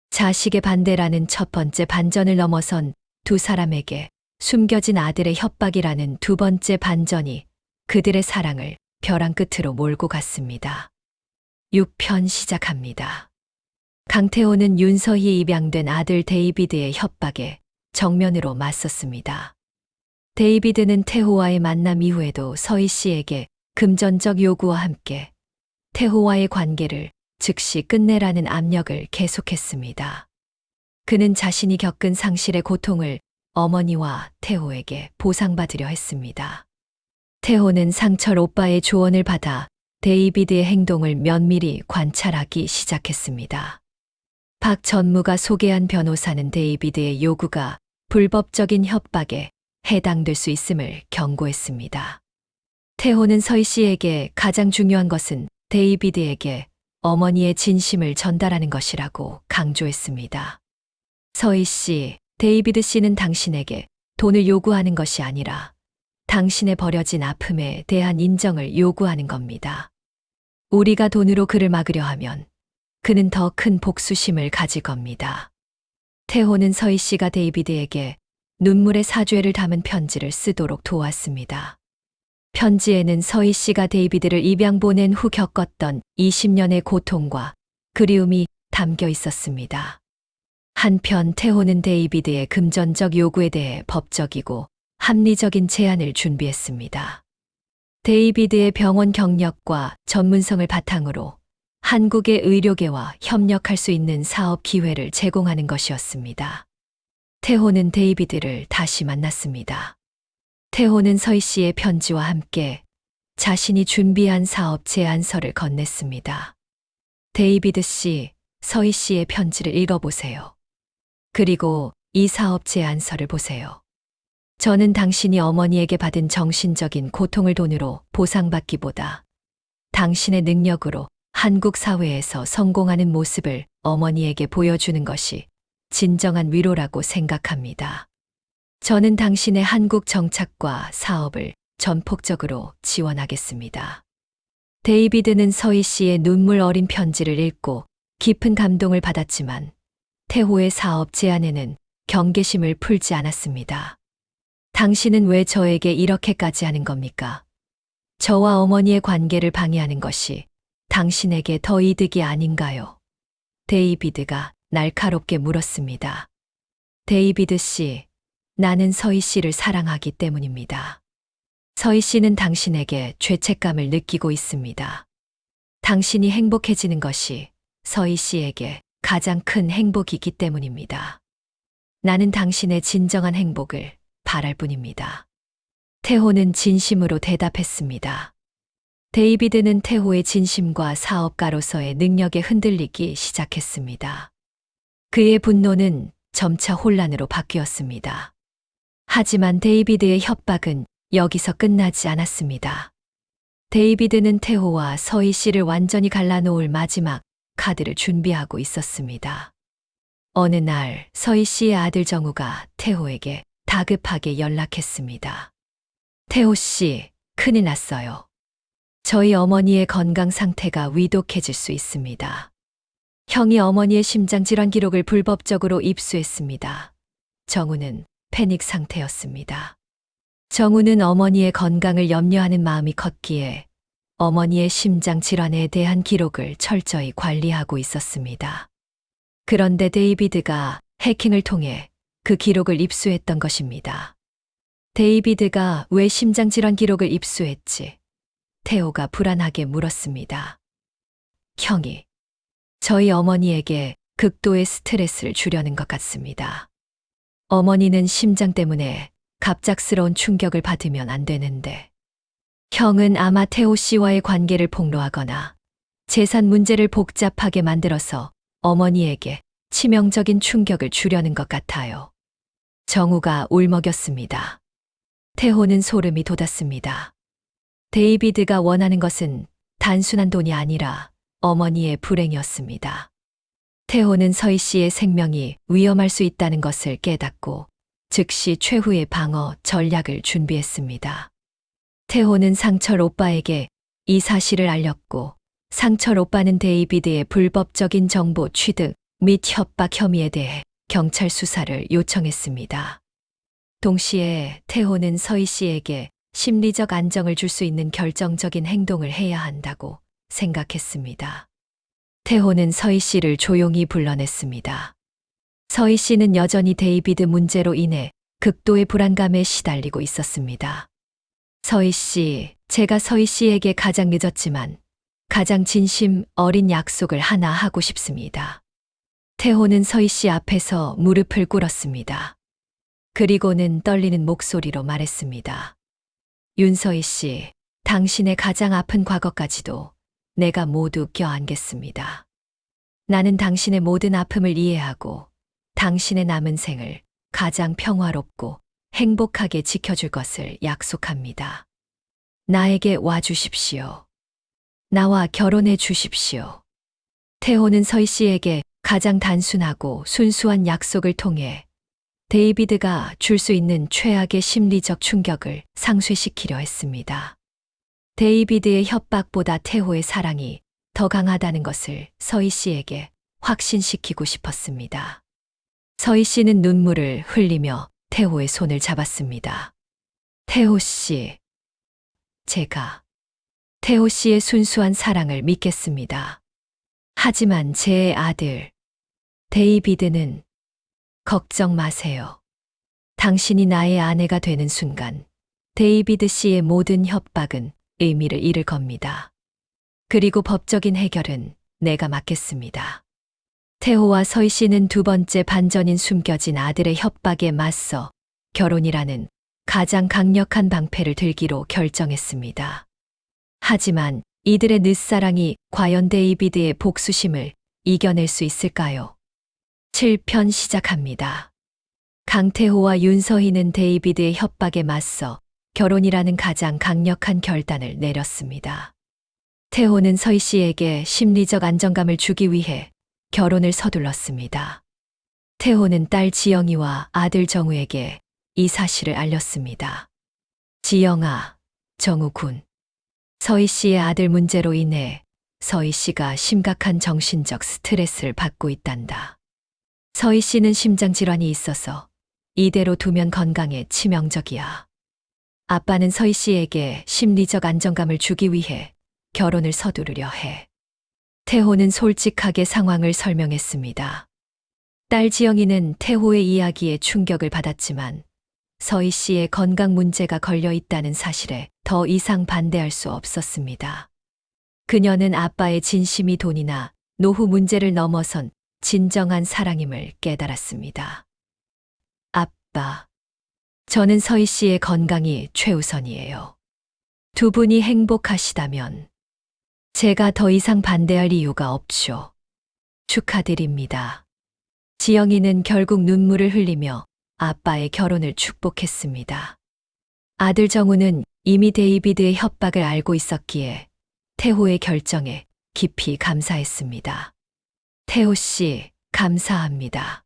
자식의 반대라는 첫 번째 반전을 넘어선 두 사람에게 숨겨진 아들의 협박이라는 두 번째 반전이 그들의 사랑을 벼랑 끝으로 몰고 갔습니다. 6편 시작합니다. 강태호는 윤서희에 입양된 아들 데이비드의 협박에 정면으로 맞섰습니다. 데이비드는 태호와의 만남 이후에도 서희 씨에게 금전적 요구와 함께 태호와의 관계를 즉시 끝내라는 압력을 계속했습니다. 그는 자신이 겪은 상실의 고통을 어머니와 태호에게 보상받으려 했습니다. 태호는 상철 오빠의 조언을 받아 데이비드의 행동을 면밀히 관찰하기 시작했습니다. 박 전무가 소개한 변호사는 데이비드의 요구가 불법적인 협박에 해당될 수 있음을 경고했습니다. 태호는 서희 씨에게 가장 중요한 것은 데이비드에게 어머니의 진심을 전달하는 것이라고 강조했습니다. 서희 씨, 데이비드 씨는 당신에게 돈을 요구하는 것이 아니라 당신의 버려진 아픔에 대한 인정을 요구하는 겁니다. 우리가 돈으로 그를 막으려 하면 그는 더 큰 복수심을 가질 겁니다. 태호는 서희 씨가 데이비드에게 눈물의 사죄를 담은 편지를 쓰도록 도왔습니다. 편지에는 서희 씨가 데이비드를 입양 보낸 후 겪었던 20년의 고통과 그리움이 담겨 있었습니다. 한편 태호는 데이비드의 금전적 요구에 대해 법적이고 합리적인 제안을 준비했습니다. 데이비드의 병원 경력과 전문성을 바탕으로 한국의 의료계와 협력할 수 있는 사업 기회를 제공하는 것이었습니다. 태호는 데이비드를 다시 만났습니다. 태호는 서희 씨의 편지와 함께 자신이 준비한 사업 제안서를 건넸습니다. 데이비드 씨, 서희 씨의 편지를 읽어보세요. 그리고 이 사업 제안서를 보세요. 저는 당신이 어머니에게 받은 정신적인 고통을 돈으로 보상받기보다 당신의 능력으로 한국 사회에서 성공하는 모습을 어머니에게 보여주는 것이 진정한 위로라고 생각합니다. 저는 당신의 한국 정착과 사업을 전폭적으로 지원하겠습니다. 데이비드는 서희 씨의 눈물 어린 편지를 읽고 깊은 감동을 받았지만 태호의 사업 제안에는 경계심을 풀지 않았습니다. 당신은 왜 저에게 이렇게까지 하는 겁니까? 저와 어머니의 관계를 방해하는 것이 당신에게 더 이득이 아닌가요? 데이비드가 날카롭게 물었습니다. 데이비드 씨, 나는 서희 씨를 사랑하기 때문입니다. 서희 씨는 당신에게 죄책감을 느끼고 있습니다. 당신이 행복해지는 것이 서희 씨에게 가장 큰 행복이기 때문입니다. 나는 당신의 진정한 행복을 바랄 뿐입니다. 태호는 진심으로 대답했습니다. 데이비드는 태호의 진심과 사업가로서의 능력에 흔들리기 시작했습니다. 그의 분노는 점차 혼란으로 바뀌었습니다. 하지만 데이비드의 협박은 여기서 끝나지 않았습니다. 데이비드는 태호와 서희 씨를 완전히 갈라놓을 마지막 카드를 준비하고 있었습니다. 어느 날 서희 씨의 아들 정우가 태호에게 다급하게 연락했습니다. 태호 씨, 큰일 났어요. 저희 어머니의 건강 상태가 위독해질 수 있습니다. 형이 어머니의 심장질환 기록을 불법적으로 입수했습니다. 정우는 패닉 상태였습니다. 정우는 어머니의 건강을 염려하는 마음이 컸기에 어머니의 심장질환에 대한 기록을 철저히 관리하고 있었습니다. 그런데 데이비드가 해킹을 통해 그 기록을 입수했던 것입니다. 데이비드가 왜 심장질환 기록을 입수했지? 태호가 불안하게 물었습니다. 형이 저희 어머니에게 극도의 스트레스를 주려는 것 같습니다. 어머니는 심장 때문에 갑작스러운 충격을 받으면 안 되는데 형은 아마 태호 씨와의 관계를 폭로하거나 재산 문제를 복잡하게 만들어서 어머니에게 치명적인 충격을 주려는 것 같아요. 정우가 울먹였습니다. 태호는 소름이 돋았습니다. 데이비드가 원하는 것은 단순한 돈이 아니라 어머니의 불행이었습니다. 태호는 서희 씨의 생명이 위험할 수 있다는 것을 깨닫고 즉시 최후의 방어 전략을 준비했습니다. 태호는 상철 오빠에게 이 사실을 알렸고 상철 오빠는 데이비드의 불법적인 정보 취득 및 협박 혐의에 대해 경찰 수사를 요청했습니다. 동시에 태호는 서희 씨에게 심리적 안정을 줄 수 있는 결정적인 행동을 해야 한다고 생각했습니다. 태호는 서희 씨를 조용히 불러냈습니다. 서희 씨는 여전히 데이비드 문제로 인해 극도의 불안감에 시달리고 있었습니다. 서희 씨, 제가 서희 씨에게 가장 늦었지만 가장 진심 어린 약속을 하나 하고 싶습니다. 태호는 서희 씨 앞에서 무릎을 꿇었습니다. 그리고는 떨리는 목소리로 말했습니다. 윤서희 씨, 당신의 가장 아픈 과거까지도 내가 모두 껴안겠습니다. 나는 당신의 모든 아픔을 이해하고 당신의 남은 생을 가장 평화롭고 행복하게 지켜줄 것을 약속합니다. 나에게 와주십시오. 나와 결혼해 주십시오. 태호는 서희 씨에게 가장 단순하고 순수한 약속을 통해 데이비드가 줄 수 있는 최악의 심리적 충격을 상쇄시키려 했습니다. 데이비드의 협박보다 태호의 사랑이 더 강하다는 것을 서희 씨에게 확신시키고 싶었습니다. 서희 씨는 눈물을 흘리며 태호의 손을 잡았습니다. 태호 씨, 제가 태호 씨의 순수한 사랑을 믿겠습니다. 하지만 제 아들, 데이비드는 걱정 마세요. 당신이 나의 아내가 되는 순간 데이비드 씨의 모든 협박은 의미를 잃을 겁니다. 그리고 법적인 해결은 내가 맡겠습니다. 태호와 서희 씨는 두 번째 반전인 숨겨진 아들의 협박에 맞서 결혼이라는 가장 강력한 방패를 들기로 결정했습니다. 하지만 이들의 늦사랑이 과연 데이비드의 복수심을 이겨낼 수 있을까요? 7편 시작합니다. 강태호와 윤서희는 데이비드의 협박에 맞서 결혼이라는 가장 강력한 결단을 내렸습니다. 태호는 서희 씨에게 심리적 안정감을 주기 위해 결혼을 서둘렀습니다. 태호는 딸 지영이와 아들 정우에게 이 사실을 알렸습니다. 지영아, 정우 군. 서희 씨의 아들 문제로 인해 서희 씨가 심각한 정신적 스트레스를 받고 있단다. 서희 씨는 심장 질환이 있어서 이대로 두면 건강에 치명적이야. 아빠는 서희 씨에게 심리적 안정감을 주기 위해 결혼을 서두르려 해. 태호는 솔직하게 상황을 설명했습니다. 딸 지영이는 태호의 이야기에 충격을 받았지만 서희 씨의 건강 문제가 걸려 있다는 사실에 더 이상 반대할 수 없었습니다. 그녀는 아빠의 진심이 돈이나 노후 문제를 넘어선 진정한 사랑임을 깨달았습니다. 아빠, 저는 서희 씨의 건강이 최우선이에요. 두 분이 행복하시다면 제가 더 이상 반대할 이유가 없죠. 축하드립니다. 지영이는 결국 눈물을 흘리며 아빠의 결혼을 축복했습니다. 아들 정우는 이미 데이비드의 협박을 알고 있었기에 태호의 결정에 깊이 감사했습니다. 태호 씨, 감사합니다.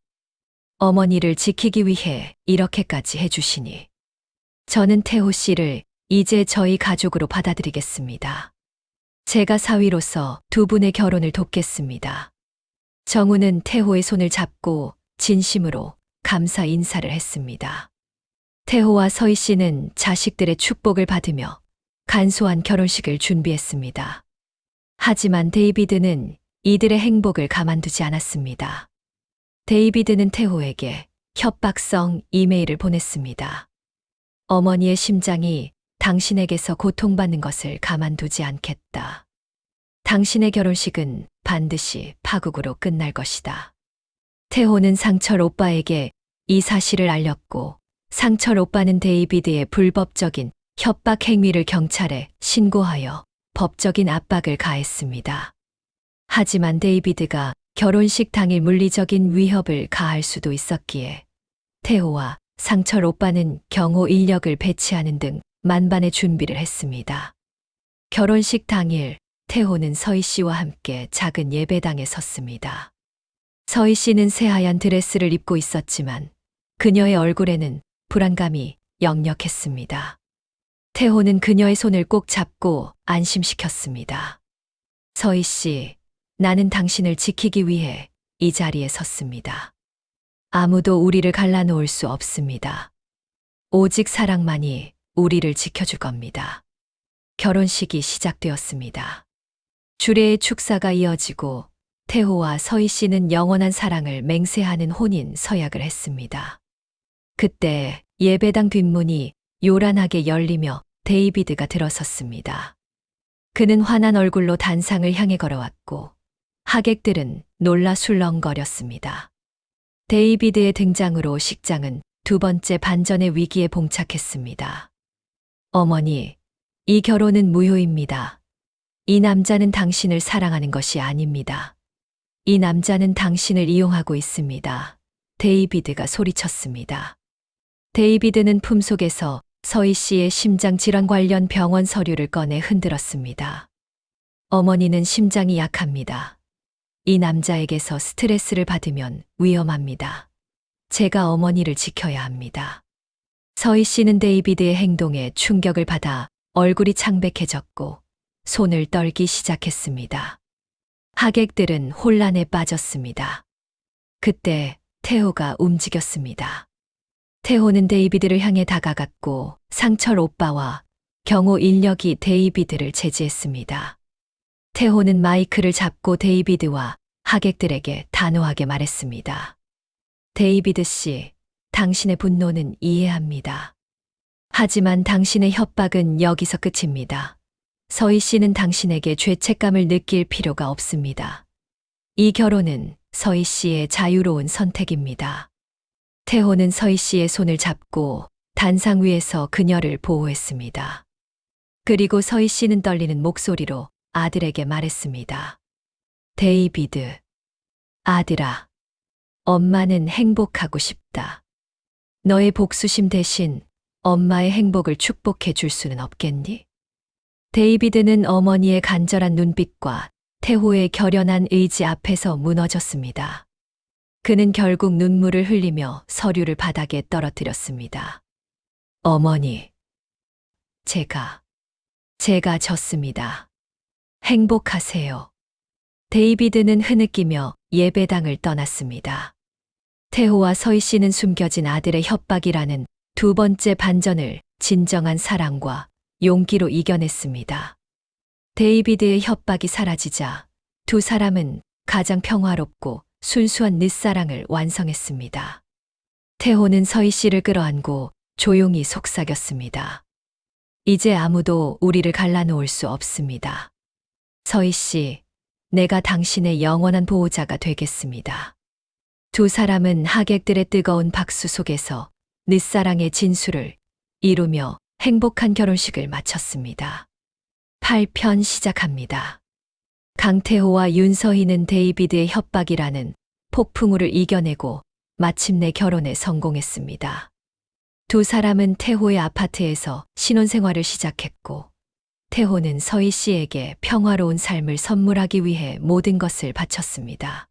어머니를 지키기 위해 이렇게까지 해주시니. 저는 태호 씨를 이제 저희 가족으로 받아들이겠습니다. 제가 사위로서 두 분의 결혼을 돕겠습니다. 정우는 태호의 손을 잡고 진심으로 감사 인사를 했습니다. 태호와 서희 씨는 자식들의 축복을 받으며 간소한 결혼식을 준비했습니다. 하지만 데이비드는 이들의 행복을 가만두지 않았습니다. 데이비드는 태호에게 협박성 이메일을 보냈습니다. 어머니의 심장이 당신에게서 고통받는 것을 가만두지 않겠다. 당신의 결혼식은 반드시 파국으로 끝날 것이다. 태호는 상철 오빠에게 이 사실을 알렸고 상철 오빠는 데이비드의 불법적인 협박 행위를 경찰에 신고하여 법적인 압박을 가했습니다. 하지만 데이비드가 결혼식 당일 물리적인 위협을 가할 수도 있었기에 태호와 상철 오빠는 경호 인력을 배치하는 등 만반의 준비를 했습니다. 결혼식 당일 태호는 서희 씨와 함께 작은 예배당에 섰습니다. 서희 씨는 새하얀 드레스를 입고 있었지만 그녀의 얼굴에는 불안감이 역력했습니다. 태호는 그녀의 손을 꼭 잡고 안심시켰습니다. 서희 씨, 나는 당신을 지키기 위해 이 자리에 섰습니다. 아무도 우리를 갈라놓을 수 없습니다. 오직 사랑만이 우리를 지켜줄 겁니다. 결혼식이 시작되었습니다. 주례의 축사가 이어지고 태호와 서희 씨는 영원한 사랑을 맹세하는 혼인 서약을 했습니다. 그때 예배당 뒷문이 요란하게 열리며 데이비드가 들어섰습니다. 그는 환한 얼굴로 단상을 향해 걸어왔고 하객들은 놀라 술렁거렸습니다. 데이비드의 등장으로 식장은 두 번째 반전의 위기에 봉착했습니다. 어머니, 이 결혼은 무효입니다. 이 남자는 당신을 사랑하는 것이 아닙니다. 이 남자는 당신을 이용하고 있습니다. 데이비드가 소리쳤습니다. 데이비드는 품속에서 서희 씨의 심장 질환 관련 병원 서류를 꺼내 흔들었습니다. 어머니는 심장이 약합니다. 이 남자에게서 스트레스를 받으면 위험합니다. 제가 어머니를 지켜야 합니다. 서희 씨는 데이비드의 행동에 충격을 받아 얼굴이 창백해졌고 손을 떨기 시작했습니다. 하객들은 혼란에 빠졌습니다. 그때 태호가 움직였습니다. 태호는 데이비드를 향해 다가갔고 상철 오빠와 경호 인력이 데이비드를 제지했습니다. 태호는 마이크를 잡고 데이비드와 하객들에게 단호하게 말했습니다. 데이비드 씨, 당신의 분노는 이해합니다. 하지만 당신의 협박은 여기서 끝입니다. 서희 씨는 당신에게 죄책감을 느낄 필요가 없습니다. 이 결혼은 서희 씨의 자유로운 선택입니다. 태호는 서희 씨의 손을 잡고 단상 위에서 그녀를 보호했습니다. 그리고 서희 씨는 떨리는 목소리로 아들에게 말했습니다. 데이비드, 아들아, 엄마는 행복하고 싶다. 너의 복수심 대신 엄마의 행복을 축복해 줄 수는 없겠니? 데이비드는 어머니의 간절한 눈빛과 태호의 결연한 의지 앞에서 무너졌습니다. 그는 결국 눈물을 흘리며 서류를 바닥에 떨어뜨렸습니다. 어머니, 제가 졌습니다. 행복하세요. 데이비드는 흐느끼며 예배당을 떠났습니다. 태호와 서희 씨는 숨겨진 아들의 협박이라는 두 번째 반전을 진정한 사랑과 용기로 이겨냈습니다. 데이비드의 협박이 사라지자 두 사람은 가장 평화롭고 순수한 늦사랑을 완성했습니다. 태호는 서희 씨를 끌어안고 조용히 속삭였습니다. 이제 아무도 우리를 갈라놓을 수 없습니다. 서희 씨, 내가 당신의 영원한 보호자가 되겠습니다. 두 사람은 하객들의 뜨거운 박수 속에서 늦사랑의 진수를 이루며 행복한 결혼식을 마쳤습니다. 8편 시작합니다. 강태호와 윤서희는 데이비드의 협박이라는 폭풍우를 이겨내고 마침내 결혼에 성공했습니다. 두 사람은 태호의 아파트에서 신혼생활을 시작했고, 태호는 서희 씨에게 평화로운 삶을 선물하기 위해 모든 것을 바쳤습니다.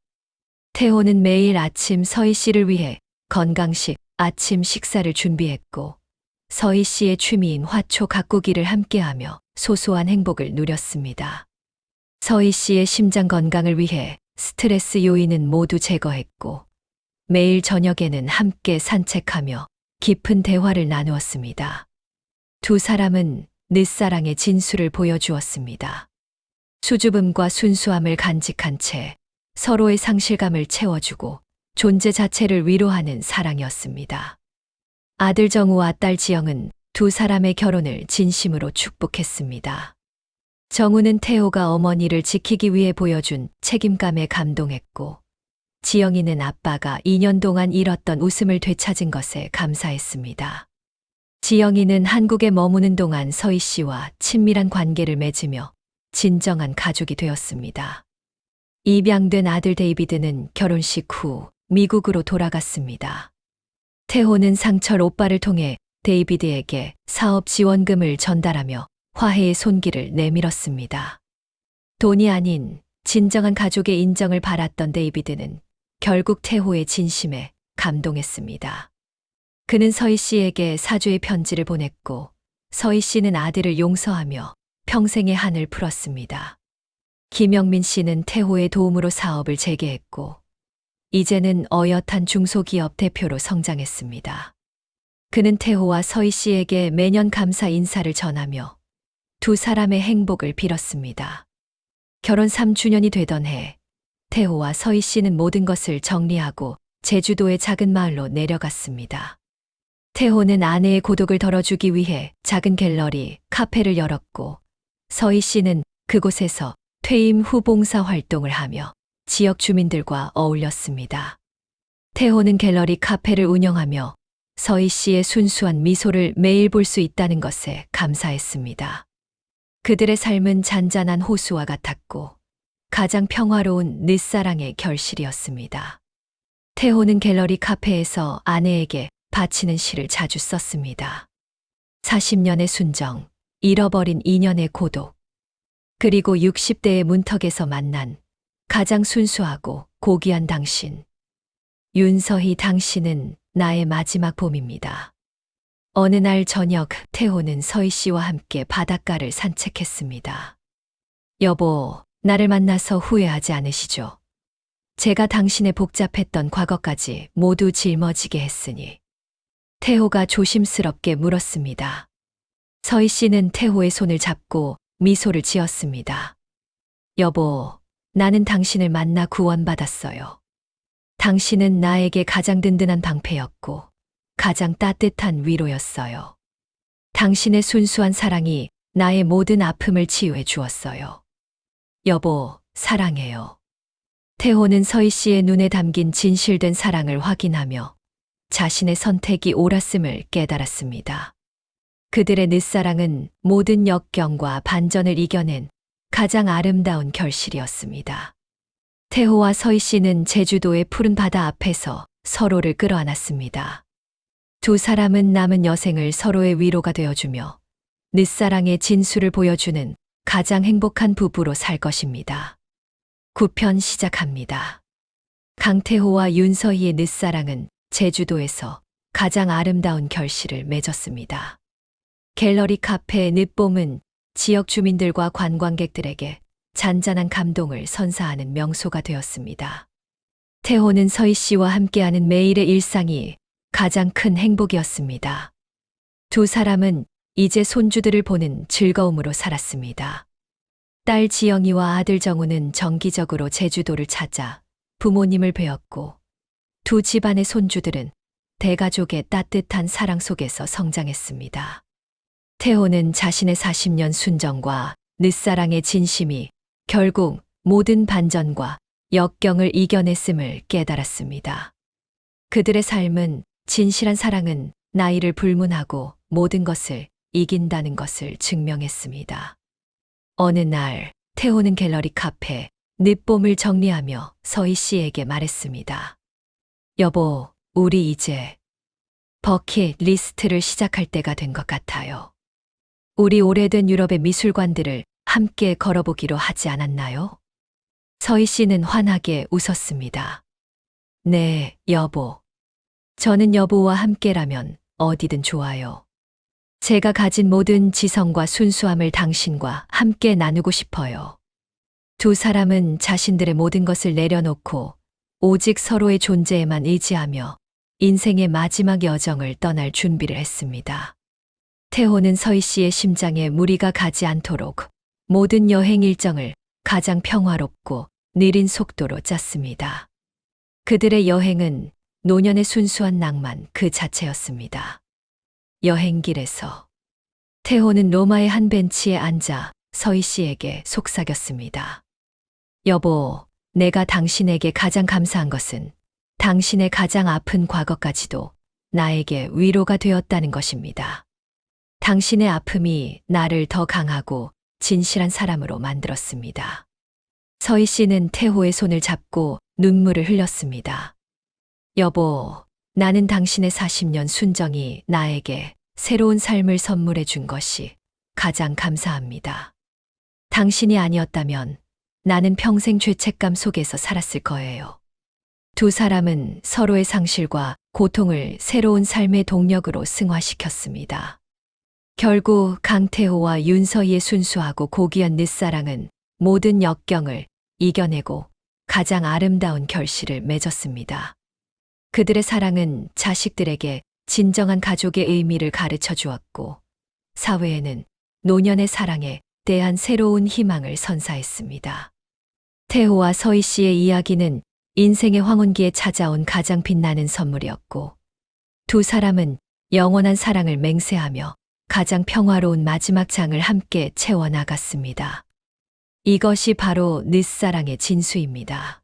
태호는 매일 아침 서희 씨를 위해 건강식 아침 식사를 준비했고, 서희 씨의 취미인 화초 가꾸기를 함께하며 소소한 행복을 누렸습니다. 서희 씨의 심장 건강을 위해 스트레스 요인은 모두 제거했고, 매일 저녁에는 함께 산책하며 깊은 대화를 나누었습니다. 두 사람은 늦사랑의 진수를 보여주었습니다. 수줍음과 순수함을 간직한 채 서로의 상실감을 채워주고 존재 자체를 위로하는 사랑이었습니다. 아들 정우와 딸 지영은 두 사람의 결혼을 진심으로 축복했습니다. 정우는 태호가 어머니를 지키기 위해 보여준 책임감에 감동했고, 지영이는 아빠가 2년 동안 잃었던 웃음을 되찾은 것에 감사했습니다. 지영이는 한국에 머무는 동안 서희 씨와 친밀한 관계를 맺으며 진정한 가족이 되었습니다. 입양된 아들 데이비드는 결혼식 후 미국으로 돌아갔습니다. 태호는 상철 오빠를 통해 데이비드에게 사업 지원금을 전달하며 화해의 손길을 내밀었습니다. 돈이 아닌 진정한 가족의 인정을 바랐던 데이비드는 결국 태호의 진심에 감동했습니다. 그는 서희 씨에게 사죄의 편지를 보냈고, 서희 씨는 아들을 용서하며 평생의 한을 풀었습니다. 김영민 씨는 태호의 도움으로 사업을 재개했고, 이제는 어엿한 중소기업 대표로 성장했습니다. 그는 태호와 서희 씨에게 매년 감사 인사를 전하며 두 사람의 행복을 빌었습니다. 결혼 3주년이 되던 해, 태호와 서희 씨는 모든 것을 정리하고 제주도의 작은 마을로 내려갔습니다. 태호는 아내의 고독을 덜어주기 위해 작은 갤러리, 카페를 열었고, 서희 씨는 그곳에서 퇴임 후 봉사 활동을 하며 지역 주민들과 어울렸습니다. 태호는 갤러리 카페를 운영하며 서희 씨의 순수한 미소를 매일 볼 수 있다는 것에 감사했습니다. 그들의 삶은 잔잔한 호수와 같았고, 가장 평화로운 늦사랑의 결실이었습니다. 태호는 갤러리 카페에서 아내에게 바치는 시를 자주 썼습니다. 40년의 순정, 잃어버린 2년의 고독, 그리고 60대의 문턱에서 만난 가장 순수하고 고귀한 당신. 윤서희, 당신은 나의 마지막 봄입니다. 어느 날 저녁, 태호는 서희 씨와 함께 바닷가를 산책했습니다. 여보, 나를 만나서 후회하지 않으시죠? 제가 당신의 복잡했던 과거까지 모두 짊어지게 했으니. 태호가 조심스럽게 물었습니다. 서희 씨는 태호의 손을 잡고 미소를 지었습니다. 여보, 나는 당신을 만나 구원받았어요. 당신은 나에게 가장 든든한 방패였고 가장 따뜻한 위로였어요. 당신의 순수한 사랑이 나의 모든 아픔을 치유해 주었어요. 여보, 사랑해요. 태호는 서희 씨의 눈에 담긴 진실된 사랑을 확인하며 자신의 선택이 옳았음을 깨달았습니다. 그들의 늦사랑은 모든 역경과 반전을 이겨낸 가장 아름다운 결실이었습니다. 태호와 서희 씨는 제주도의 푸른 바다 앞에서 서로를 끌어안았습니다. 두 사람은 남은 여생을 서로의 위로가 되어주며 늦사랑의 진수를 보여주는 가장 행복한 부부로 살 것입니다. 9편 시작합니다. 강태호와 윤서희의 늦사랑은 제주도에서 가장 아름다운 결실을 맺었습니다. 갤러리 카페 늦봄은 지역 주민들과 관광객들에게 잔잔한 감동을 선사하는 명소가 되었습니다. 태호는 서희 씨와 함께하는 매일의 일상이 가장 큰 행복이었습니다. 두 사람은 이제 손주들을 보는 즐거움으로 살았습니다. 딸 지영이와 아들 정우는 정기적으로 제주도를 찾아 부모님을 뵈었고 두 집안의 손주들은 대가족의 따뜻한 사랑 속에서 성장했습니다. 태호는 자신의 40년 순정과 늦사랑의 진심이 결국 모든 반전과 역경을 이겨냈음을 깨달았습니다. 그들의 삶은 진실한 사랑은 나이를 불문하고 모든 것을 이긴다는 것을 증명했습니다. 어느 날 태호는 갤러리 카페 늦봄을 정리하며 서희 씨에게 말했습니다. 여보, 우리 이제 버킷리스트를 시작할 때가 된 것 같아요. 우리 오래된 유럽의 미술관들을 함께 걸어보기로 하지 않았나요? 서희 씨는 환하게 웃었습니다. 네, 여보. 저는 여보와 함께라면 어디든 좋아요. 제가 가진 모든 지성과 순수함을 당신과 함께 나누고 싶어요. 두 사람은 자신들의 모든 것을 내려놓고 오직 서로의 존재에만 의지하며 인생의 마지막 여정을 떠날 준비를 했습니다. 태호는 서희 씨의 심장에 무리가 가지 않도록 모든 여행 일정을 가장 평화롭고 느린 속도로 짰습니다. 그들의 여행은 노년의 순수한 낭만 그 자체였습니다. 여행길에서 태호는 로마의 한 벤치에 앉아 서희 씨에게 속삭였습니다. 여보, 내가 당신에게 가장 감사한 것은 당신의 가장 아픈 과거까지도 나에게 위로가 되었다는 것입니다. 당신의 아픔이 나를 더 강하고 진실한 사람으로 만들었습니다. 서희 씨는 태호의 손을 잡고 눈물을 흘렸습니다. 여보, 나는 당신의 40년 순정이 나에게 새로운 삶을 선물해 준 것이 가장 감사합니다. 당신이 아니었다면 나는 평생 죄책감 속에서 살았을 거예요. 두 사람은 서로의 상실과 고통을 새로운 삶의 동력으로 승화시켰습니다. 결국 강태호와 윤서희의 순수하고 고귀한 늦사랑은 모든 역경을 이겨내고 가장 아름다운 결실을 맺었습니다. 그들의 사랑은 자식들에게 진정한 가족의 의미를 가르쳐 주었고, 사회에는 노년의 사랑에 대한 새로운 희망을 선사했습니다. 태호와 서희 씨의 이야기는 인생의 황혼기에 찾아온 가장 빛나는 선물이었고, 두 사람은 영원한 사랑을 맹세하며 가장 평화로운 마지막 장을 함께 채워나갔습니다. 이것이 바로 늦사랑의 진수입니다.